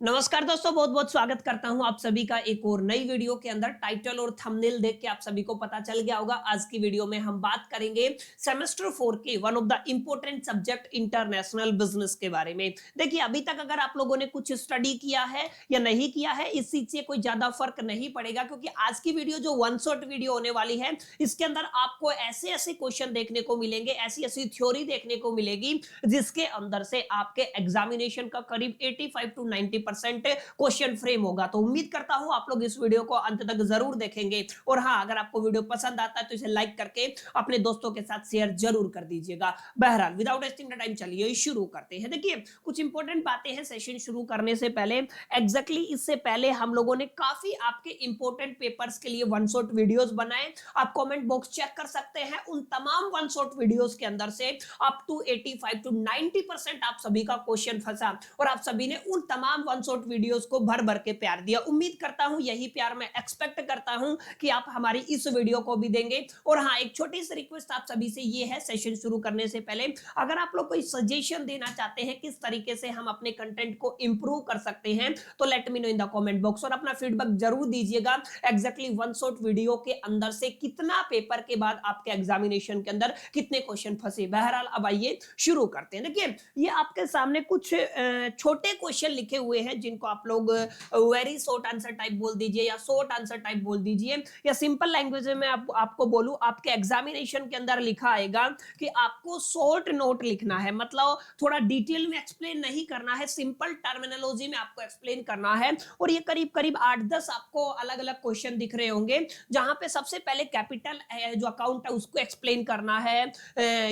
नमस्कार दोस्तों, बहुत बहुत स्वागत करता हूं आप सभी का एक और नई वीडियो के अंदर। टाइटल और थंबनेल देख के आप सभी को पता चल गया होगा। आज की वीडियो में हम बात करेंगे सेमेस्टर 4 के one of the important subject international business के बारे में। देखिए, अभी तक अगर आप लोगों ने कुछ स्टडी किया है या नहीं किया है, इस चीज से कोई ज्यादा फर्क नहीं पड़ेगा, क्योंकि आज की वीडियो जो वन शॉट वीडियो होने वाली है, इसके अंदर आपको ऐसे ऐसे क्वेश्चन देखने को मिलेंगे, ऐसी ऐसी थ्योरी देखने को मिलेगी, जिसके अंदर से आपके एग्जामिनेशन का करीब 85 टू 90% क्वेश्चन फ्रेम होगा। तो उम्मीद करता हूं आप लोग इस वीडियो को अंत तक जरूर देखेंगे। और हाँ, अगर आपको वीडियो पसंद आता है तो इसे लाइक करके अपने दोस्तों के साथ शेयर जरूर कर दीजिएगा। बहरहाल, विदाउट वेस्टिंग द टाइम चलिए शुरू करते हैं। देखिए, कुछ इंपॉर्टेंट बातें हैं सेशन शुरू करने से पहले। एग्जैक्टली इससे पहले हम लोगों ने काफी आपके इंपॉर्टेंट पेपर्स के लिए वन शॉट वीडियोस बनाए। आप कमेंट बॉक्स चेक कर सकते हैं, उन तमाम वन शॉट वीडियोस के अंदर से अप टू 85 टू 90% आप सभी का क्वेश्चन फंसा, और आप सभी ने उन तमाम वन शॉट वीडियोस को भर भर के प्यार दिया। उम्मीद करता हूं यही प्यार मैं एक्सपेक्ट करता हूं कि आप हमारी इस वीडियो को भी देंगे। और हाँ, एक छोटी सी रिक्वेस्ट आप सभी से ये है, सेशन शुरू करने से पहले अगर आप लोग कोई सजेशन देना चाहते हैं किस तरीके से हम अपने कंटेंट को इंप्रूव कर सकते हैं, तो let me know in the comment box, और अपना फीडबैक जरूर दीजिएगा। एग्जैक्टली वन शॉट वीडियो के अंदर से कितना पेपर के बाद आपके एग्जामिनेशन के अंदर कितने क्वेश्चन फंसे। बहरहाल, अब आइए शुरू करते हैं। देखिए, ये आपके सामने कुछ छोटे क्वेश्चन लिखे हुए हैं, जिनको आप लोग वेरी शॉर्ट आंसर टाइप बोल दीजिए या शॉर्ट आंसर टाइप बोल दीजिए, या सिंपल लैंग्वेज में आपको बोलूं, आपके एग्जामिनेशन के अंदर लिखा आएगा कि आपको शॉर्ट नोट लिखना है। मतलब थोड़ा डिटेल में एक्सप्लेन नहीं करना है, सिंपल टर्मिनोलॉजी में आपको एक्सप्लेन करना है। और ये करीब करीब 8-10 आपको अलग अलग क्वेश्चन दिख रहे होंगे, जहां पे सबसे पहले कैपिटल जो अकाउंट है उसको एक्सप्लेन करना है,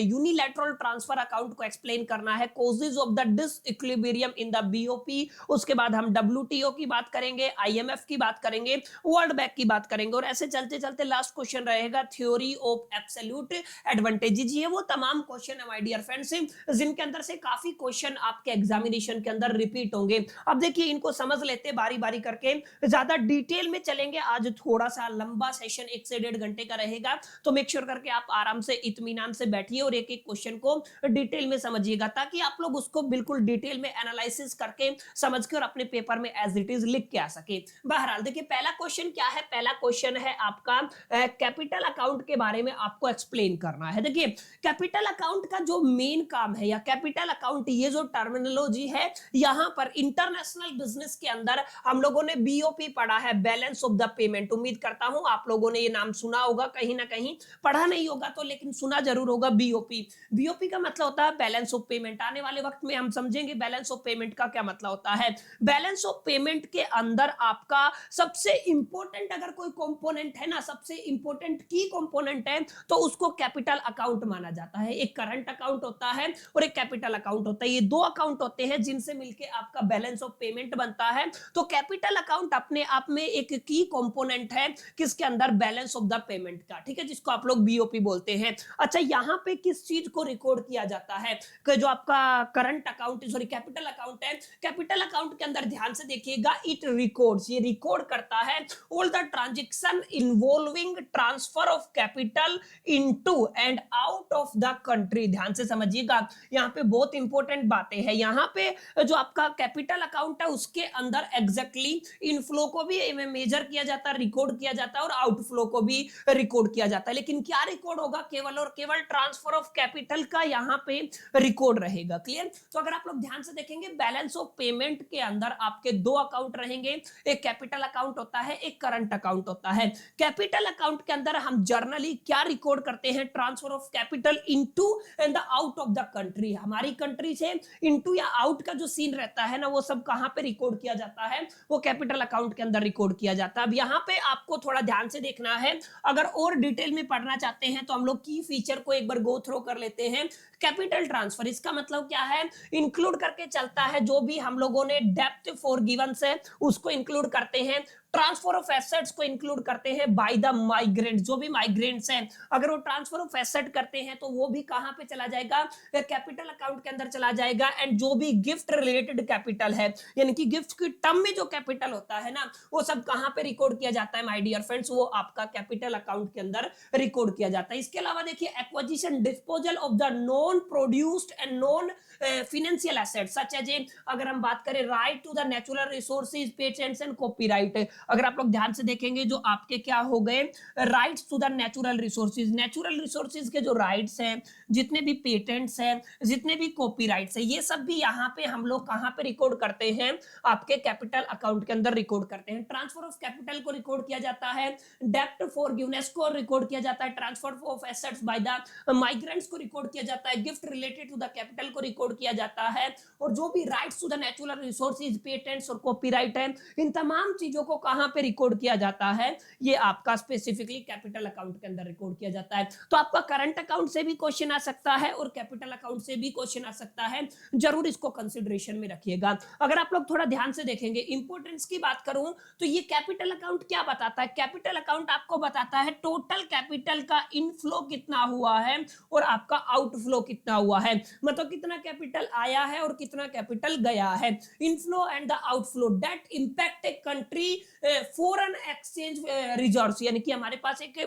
यूनिलैटरल ट्रांसफर अकाउंट को एक्सप्लेन करना है, causes of the disequilibrium in the BOP, उसके बाद हम डब्ल्यूटीओ की बात करेंगे, आईएमएफ की बात करेंगे, वर्ल्ड बैंक की बात करेंगे, और ऐसे चलते चलते लास्ट क्वेश्चन रहेगा थ्योरी ऑफ एब्सोल्यूट एडवांटेजेस। ये वो तमाम क्वेश्चन है माय डियर फ्रेंड्स, जिनके अंदर से काफी क्वेश्चन आपके एग्जामिनेशन के अंदर रिपीट होंगे। अब देखिए, इनको समझ लेते बारी बारी करके, ज्यादा डिटेल में चलेंगे। आज थोड़ा सा लंबा सेशन 1 से 1.5 घंटे का रहेगा, तो मेक श्योर करके आप आराम से इत्मीनान से बैठिए और एक एक क्वेश्चन को डिटेल में समझिएगा, ताकि आप लोग उसको बिल्कुल डिटेल में एनालिसिस करके समझ के और अपने पेपर में एज इट इज लिख के आ सके। बहरहाल, देखिए, पहला क्वेश्चन क्या है। पहला क्वेश्चन है आपका कैपिटल अकाउंट के बारे में आपको एक्सप्लेन करना है। देखिए, कैपिटल अकाउंट का जो मेन काम है, या कैपिटल अकाउंट, ये जो टर्मिनोलॉजी है, यहां पर इंटरनेशनल बिजनेस के अंदर हम लोगों ने बीओपी पढ़ा है, बैलेंस ऑफ द पेमेंट। उम्मीद करता हूं आप लोगों ने ये नाम सुना होगा, कहीं ना कहीं पढ़ा नहीं होगा तो लेकिन सुना जरूर होगा। बीओपी, बीओपी का मतलब होता है बैलेंस ऑफ पेमेंट। आने वाले वक्त में हम समझेंगे बैलेंस ऑफ पेमेंट का क्या मतलब होता है। बैलेंस ऑफ पेमेंट के अंदर आपका सबसे इंपॉर्टेंट अगर कोई कंपोनेंट है ना, सबसे इंपॉर्टेंट की कंपोनेंट है, तो उसको कैपिटल अकाउंट माना जाता है। एक करंट अकाउंट होता है और एक कैपिटल अकाउंट होता है। ये दो अकाउंट होते हैं जिनसे मिलके आपका बैलेंस ऑफ पेमेंट बनता है। तो कैपिटल अकाउंट अपने आप में एक की कंपोनेंट है किसके अंदर, बैलेंस ऑफ द पेमेंट का, ठीक है, जिसको आप लोग बीओपी बोलते हैं। अच्छा, यहां पे किस चीज को रिकॉर्ड किया जाता है, कि जो आपका current account, sorry capital account है, कैपिटल अकाउंट के अंदर ध्यान से देखिएगा, इट रिकॉर्ड्स, ये रिकॉर्ड करता है all the transaction involving transfer of capital into and out of the country. ध्यान से समझिएगा, यहाँ पे बहुत इंपॉर्टेंट बातें हैं। यहाँ पे जो आपका कैपिटल अकाउंट है उसके अंदर एग्जैक्टली इनफ्लो को भी मेजर किया जाता है, रिकॉर्ड किया जाता है, और आउटफ्लो को भी रिकॉर्ड किया जाता है। लेकिन क्या रिकॉर्ड होगा, केवल और केवल ट्रांसफर ऑफ कैपिटल का यहाँ पे रिकॉर्ड रहेगा। क्लियर। तो अगर आप लोग ध्यान से देखेंगे, बैलेंस ऑफ पेमेंट के अंदर आपके दो अकाउंट रहेंगे, एक कैपिटल अकाउंट होता है, एक करंट अकाउंट होता है। कैपिटल अकाउंट के अंदर हम जर्नली क्या रिकॉर्ड करते हैं, transfer of capital into and the out of the country. हमारी कंट्री से इनटू या आउट का जो सीन रहता है ना, वो सब कहां पे रिकॉर्ड किया जाता है, वो कैपिटल अकाउंट के अंदर रिकॉर्ड किया जाता है। अब यहाँ पे आपको थोड़ा ध्यान से देखना है। अगर और डिटेल में पढ़ना चाहते हैं तो हम लोग की फीचर को एक बार गो थ्रो कर लेते हैं। कैपिटल ट्रांसफर, इसका मतलब क्या है, इंक्लूड करके चलता है जो भी हम लोगों ने डेप्थ फॉर गिवन से उसको इंक्लूड करते हैं। ट्रांसफर ऑफ एसेट्स को इंक्लूड करते हैं बाय द माइग्रेंट, जो भी माइग्रेंट्स हैं अगर वो ट्रांसफर ऑफ एसेट करते हैं तो वो भी कहां पे चला जाएगा, कैपिटल अकाउंट के अंदर चला जाएगा। एंड जो भी गिफ्ट रिलेटेड कैपिटल है, यानी कि गिफ्ट की टर्म में जो कैपिटल होता है ना, वो सब कहां पे रिकॉर्ड किया जाता है माय डियर फ्रेंड्स, वो आपका कैपिटल अकाउंट के अंदर रिकॉर्ड किया जाता है। इसके अलावा देखिए acquisition disposal of the non produced and non financial assets such as, अगर हम बात करें right to the natural resources, patents and copyright, अगर आप लोग ध्यान से देखेंगे जो आपके क्या हो गए rights to the natural resources, natural resources के जो राइट्स हैं, जितने भी पेटेंट्स हैं, जितने भी कॉपीराइट्स हैं, ये सब भी यहाँ पे हम लोग कहाँ पे रिकॉर्ड करते हैं, आपके कैपिटल अकाउंट के अंदर रिकॉर्ड करते हैं। ट्रांसफर ऑफ कैपिटल को रिकॉर्ड किया जाता है, डेब्ट फॉरगिवनेस को रिकॉर्ड किया जाता है, transfer of assets by the migrants को रिकॉर्ड किया जाता है, gift related to the capital को रिकॉर्ड किया जाता है, और जो भी rights to the natural resources, patents और कॉपीराइट है, इन तमाम चीजों को कहां पे रिकॉर्ड किया जाता है, ये आपका स्पेसिफिकली कैपिटल अकाउंट के अंदर रिकॉर्ड किया जाता है। तो आपका करंट अकाउंट से भी क्वेश्चन आ सकता है और कैपिटल अकाउंट से भी क्वेश्चन आ सकता है, जरूर इसको कंसीडरेशन में रखिएगा। अगर आप लोग थोड़ा ध्यान से देखेंगे, इंपोर्टेंस की बात करूं तो ये कैपिटल अकाउंट क्या बताता है, कैपिटल अकाउंट आपको बताता है टोटल कैपिटल का इनफ्लो कितना हुआ है और आपका आउटफ्लो कितना हुआ है, मतलब कितना कैपिटल आया है और कितना कैपिटल गया है। Inflow and the outflow that impact a country foreign exchange reserves, यानी कि हमारे पास एक,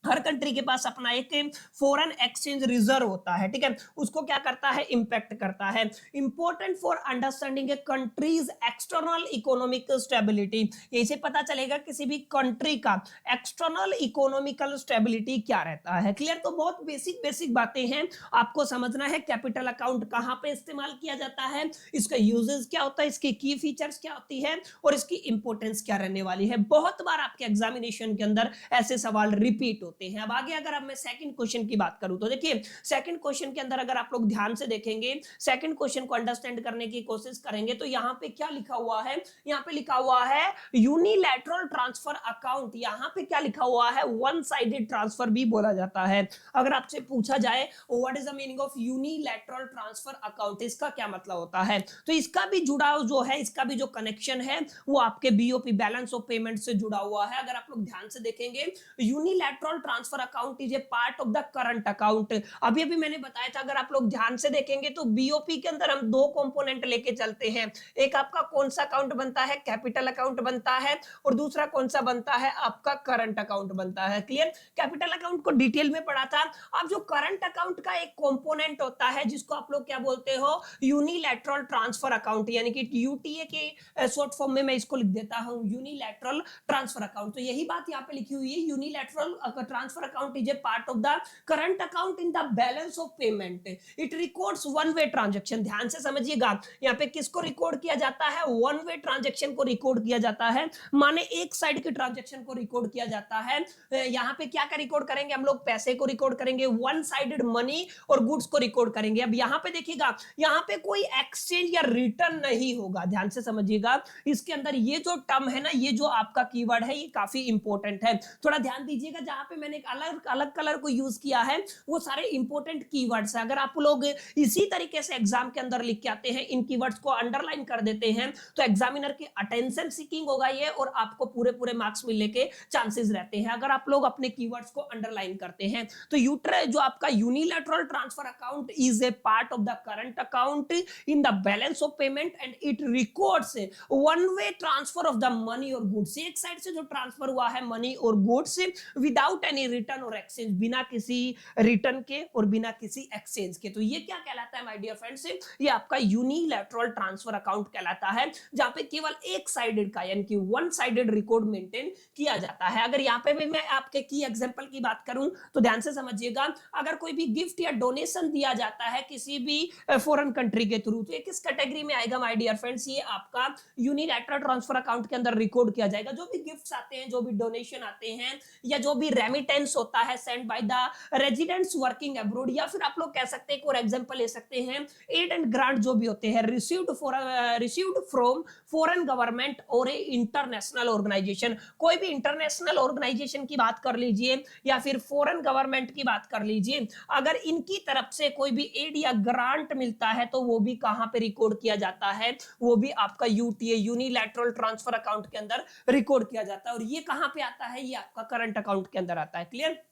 हर कंट्री के पास अपना एक फॉरेन एक्सचेंज रिजर्व होता है, ठीक है, उसको क्या करता है, इंपैक्ट करता है। Important for understanding A countries external economic stability, इसे पता चलेगा किसी भी कंट्री का एक्सटर्नल इकोनॉमिकल स्टेबिलिटी क्या रहता है। क्लियर, तो बहुत बेसिक बेसिक बातें हैं, आपको समझना है कैपिटल अकाउंट कहां पे इस्तेमाल किया जाता है, इसका यूजेस क्या होता है, इसकी की फीचर्स क्या होती है और इसकी इंपॉर्टेंस क्या रहने वाली है। बहुत बार आपके एग्जामिनेशन के अंदर ऐसे सवाल रिपीट होते हैं। अब आगे अगर अब मैं सेकंड क्वेश्चन की बात करूं तो देखिए सेकंड क्वेश्चन के अंदर अगर आप लोग ध्यान से देखेंगे, सेकंड क्वेश्चन को अंडरस्टैंड करने की कोशिश करेंगे तो यहां पे क्या लिखा हुआ है, यहां पे लिखा हुआ है यूनिलैटरल ट्रांसफर अकाउंट। यहां पे क्या लिखा हुआ है, वन साइडेड ट्रांसफर भी बोला जाता है। अगर आपसे पूछा जाए what is the meaning of unilateral transfer account, इसका क्या मतलब होता है, तो इसका भी जुड़ाव जो है, इसका भी जो कनेक्शन है वो आपके बीओपी बैलेंस ऑफ पेमेंट से जुड़ा हुआ है। अगर आप लोग ध्यान से देखेंगे unilateral transfer account is a part of the current account. अभी अभी मैंने बताया था, अगर आप लोग ध्यान से देखेंगे तो बीओपी के अंदर हम दो कंपोनेंट लेके चलते हैं, एक आपका कौन सा अकाउंट बनता है, कैपिटल अकाउंट बनता है, और दूसरा कौन सा बनता है, आपका करंट अकाउंट बनता है। क्लियर, कैपिटल अकाउंट को डिटेल में पढ़ा था। अब जो करंट अकाउंट का एक कंपोनेंट होता है जिसको आप लोग क्या बोलते हो, यूनिलैटरल ट्रांसफर अकाउंट, यानी कि यूटीए के शॉर्ट फॉर्म में मैं इसको लिख देता हूं यूनिलैटरल ट्रांसफर अकाउंट। तो यही बात यहाँ पे लिखी हुई है, unilateral transfer account is a part of the current account in the balance of payment, it records one way transaction. ध्यान से समझिएगा, यहाँ पे किसको रिकॉर्ड किया जाता है, वन वे ट्रांजैक्शन को रिकॉर्ड किया जाता है, माने एक साइड के ट्रांजैक्शन को रिकॉर्ड किया जाता है। यहाँ पे क्या रिकॉर्ड करेंगे हम लोग, पैसे को रिकॉर्ड करेंगे, वन साइडेड मनी और गुड्स को रिकॉर्ड करेंगे। अब यहाँ पे देखिएगा, यहाँ पे कोई एक्सचेंज या रिटर्न नहीं होगा, ध्यान से समझिएगा। इसके अंदर ये जो टर्म है ना, ये जो आपका कीवर्ड है, ये काफी इंपॉर्टेंट है, थोड़ा ध्यान दीजिएगा। जहां पे मैंने एक अलग अलग कलर को यूज किया है वो सारे इंपॉर्टेंट कीवर्ड्स है। अगर आप लोग इसी तरीके से एग्जाम के अंदर लिख के आते हैं, इन कीवर्ड्स को अंडरलाइन कर देते हैं, तो एग्जामिनर की अटेंशन सीकिंग होगा ये, और आपको पूरे पूरे मार्क्स मिलने के चांसेस रहते हैं अगर आप लोग अपने कीवर्ड्स को अंडरलाइन करते हैं। तो यूटर जो आपका unilateral transfer account is a part of the current account in the balance of payment and it records one way transfer of the money और गुड्स। एक साइड से जो ट्रांसफर हुआ है मनी और गुड्स विदाउट एनी रिटर्न और exchange, बिना किसी रिटर्न के और बिना किसी एक्सचेंज के। तो ये क्या कहलाता है माय डियर फ्रेंड्स, ये आपका यूनिलैटरल ट्रांसफर अकाउंट कहलाता है, जहां पे केवल एक साइडेड का यानी कि वन साइडेड रिकॉर्ड मेंटेन किया जाता है। अगर यहाँ पे भी मैं आपके की एग्जांपल की बात करूं तो ध्यान से समझिएगा, अगर कोई भी गिफ्ट या डोनेशन दिया जाता है किसी भी फॉरेन कंट्री के थ्रू, तो ये किस कैटेगरी में आएगा माय डियर फ्रेंड्स, ये आपका यूनिलैटरल ट्रांसफर अकाउंट के अंदर रिकॉर्ड किया जाएगा। जो भी गिफ्ट्स आते हैं, जो भी डोनेशन आते हैं, या जो भी रेमिटेंस रेमिटेंस होता है send by the residents working abroad, या फिर आप लोग कह सकते हैं एक और एग्जांपल ले सकते हैं एड एंड ग्रांट जो भी होते हैं रिसीव्ड फ्रॉम फॉरेन गवर्नमेंट और ए इंटरनेशनल ऑर्गेनाइजेशन। कोई भी इंटरनेशनल ऑर्गेनाइजेशन की बात कर लीजिए या फिर फॉरेन गवर्नमेंट की बात कर लीजिए, अगर इनकी तरफ से कोई भी एड या ग्रांट मिलता है तो वो भी कहां पे रिकॉर्ड किया जाता है, वो भी आपका यूटीए यूनिलैटरल ट्रांसफर अकाउंट के अंदर रिकॉर्ड किया जाता है। और ये कहां पे आता है, ये आपका करंट अकाउंट के अंदर आता है। क्लियर?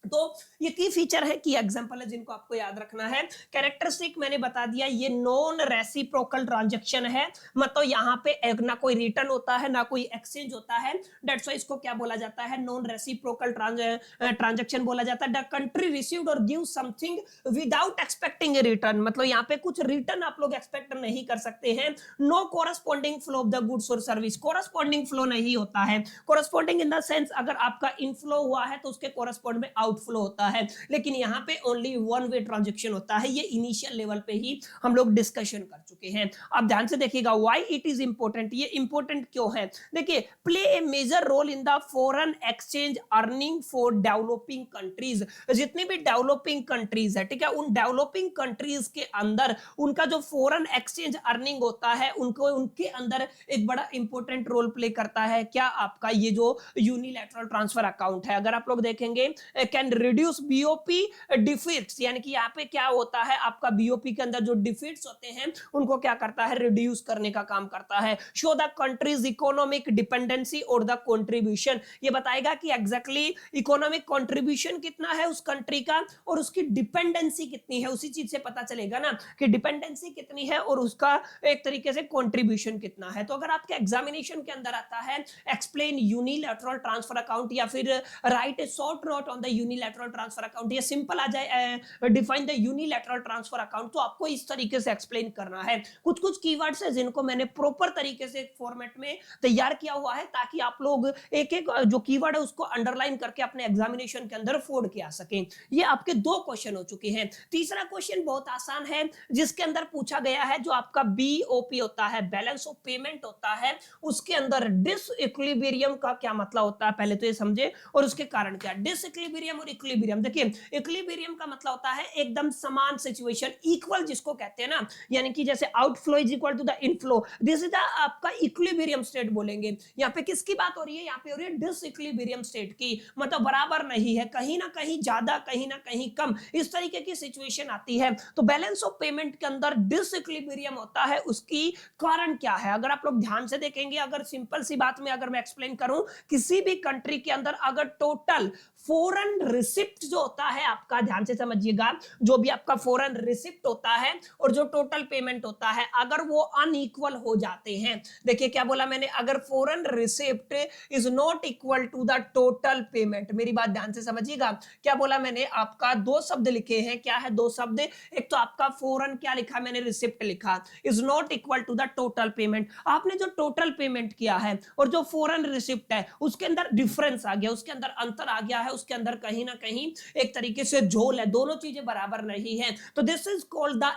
तो ये की फीचर है, की एग्जांपल है जिनको आपको याद रखना है। कैरेक्टरिस्टिक मैंने बता दिया, ये नॉन रेसिप्रोकल ट्रांजैक्शन है, मतलब यहाँ पे ना कोई रिटर्न होता है ना कोई एक्सचेंज होता है, दैट्स व्हाई इसको क्या बोला जाता है, नॉन रेसिप्रोकल ट्रांजैक्शन बोला जाता है। द कंट्री रिसीव्ड और give something without expecting a return, मतलब यहाँ पे कुछ रिटर्न आप लोग एक्सपेक्ट नहीं कर सकते हैं। No corresponding flow of the goods और सर्विस, कोरस्पॉन्डिंग फ्लो नहीं होता है। कोरस्पॉन्डिंग इन द सेंस अगर आपका इनफ्लो हुआ है तो उसके कोरस्पॉन्ड में आउटफ्लो होता है, लेकिन यहाँ पे ओनली वन वे ट्रांजैक्शन होता है। ये इनिशियल लेवल पे ही हम लोग डिस्कशन कर चुके हैं। अब ध्यान से देखिएगा व्हाई इट इज इंपॉर्टेंट, ये इंपॉर्टेंट क्यों है। देखिए, play a major role in the foreign exchange earning for developing countries. जितनी भी डेवलपिंग कंट्रीज है, ठीक है, उन डेवलपिंग कंट्रीज के अंदर उनका जो फॉरेन एक्सचेंज अर्निंग होता है उनको उनके अंदर एक बड़ा इंपॉर्टेंट रोल प्ले करता है। क्या आपका ये जो यूनिलैटरल ट्रांसफर अकाउंट है, अगर आप लोग देखेंगे कैन रिड्यूस बीओपी डिफिट्स, यानी कि यहाँ पे क्या होता है, आपका बीओपी के अंदर जो डिफिट्स होते हैं उनको क्या करता है, रिड्यूस करने का काम करता है। Show the countries economic dependency और द कंट्रीब्यूशन, ये बताएगा कि एग्जैक्टली इकोनॉमिक कंट्रीब्यूशन कितना है उस कंट्री का और उसकी डिपेंडेंसी कितनी है, उसी चीज से पता चलेगा ना कि डिपेंडेंसी कितनी है और उसका एक तरीके से कंट्रीब्यूशन कितना है। तो अगर आपके एग्जामिनेशन के अंदर आता है एक्सप्लेन यूनिलैटरल ट्रांसफर अकाउंट या फिर right A short note on the unilateral transfer account, ये सिंपल आ जाए define the unilateral transfer account, तो आपको इस तरीके से एक्सप्लेन करना है। कुछ कुछ कीवर्ड्स है जिनको मैंने प्रॉपर तरीके से फॉर्मेट में तैयार किया हुआ है ताकि आप लोग एक एक जो कीवर्ड है उसको अंडरलाइन करके अपने एग्जामिनेशन के अंदर फोड़ के आ सकें। ये आपके दो क्वेश्चन हो चुके हैं। तीसरा क्वेश्चन बहुत आसान है जिसके अंदर पूछा गया है जो आपका बीओपी होता है, बैलेंस ऑफ पेमेंट होता है, उसके अंदर डिसइक्विलिब्रियम का क्या मतलब होता है, पहले तो ये समझे और उसके कारण क्या। डिसइक्विलिब्रियम और इक्विलिब्रियम, देखिए इक्विलिब्रियम का मतलब होता है एकदम समान सिचुएशन, इक्वल जिसको कहते हैं ना, यानी कि जैसे outflow is equal to the inflow, this is the आपका इक्विलिब्रियम स्टेट बोलेंगे। यहाँ पे किसकी बात हो रही है, यहाँ पे हो रही है डिसइक्विलिब्रियम स्टेट की, मतलब बराबर नहीं है, कहीं ना कहीं ज्यादा कहीं ना कहीं कम, इस तरीके की सिचुएशन आती है। तो बैलेंस ऑफ पेमेंट के अंदर डिसइक्विलिब्रियम होता है, उसकी कारण क्या है, अगर आप लोग ध्यान से देखेंगे, अगर सिंपल सी बात में अगर मैं एक्सप्लेन करूं, किसी भी कंट्री के अंदर अगर टोटल फॉरेन रिसिप्ट जो होता है आपका, ध्यान से समझिएगा, जो भी आपका फॉरेन रिसिप्ट होता है और जो टोटल पेमेंट होता है अगर वो अनइक्वल हो जाते हैं, देखिए क्या बोला मैंने, अगर foreign receipt is not equal to the total payment, मेरी बात ध्यान से समझिएगा, क्या बोला मैंने, आपका दो शब्द लिखे हैं, क्या है दो शब्द, एक तो आपका फॉरेन क्या लिखा मैंने, रिसिप्ट लिखा, is not equal to the total payment, आपने जो टोटल पेमेंट किया है और जो फॉरेन रिसिप्ट है उसके अंदर डिफरेंस आ गया, उसके अंदर अंतर आ गया है, उसके अंदर कहीं ना कहीं एक तरीके से झोल है, दोनों चीजें बराबर नहीं है, तो this is called the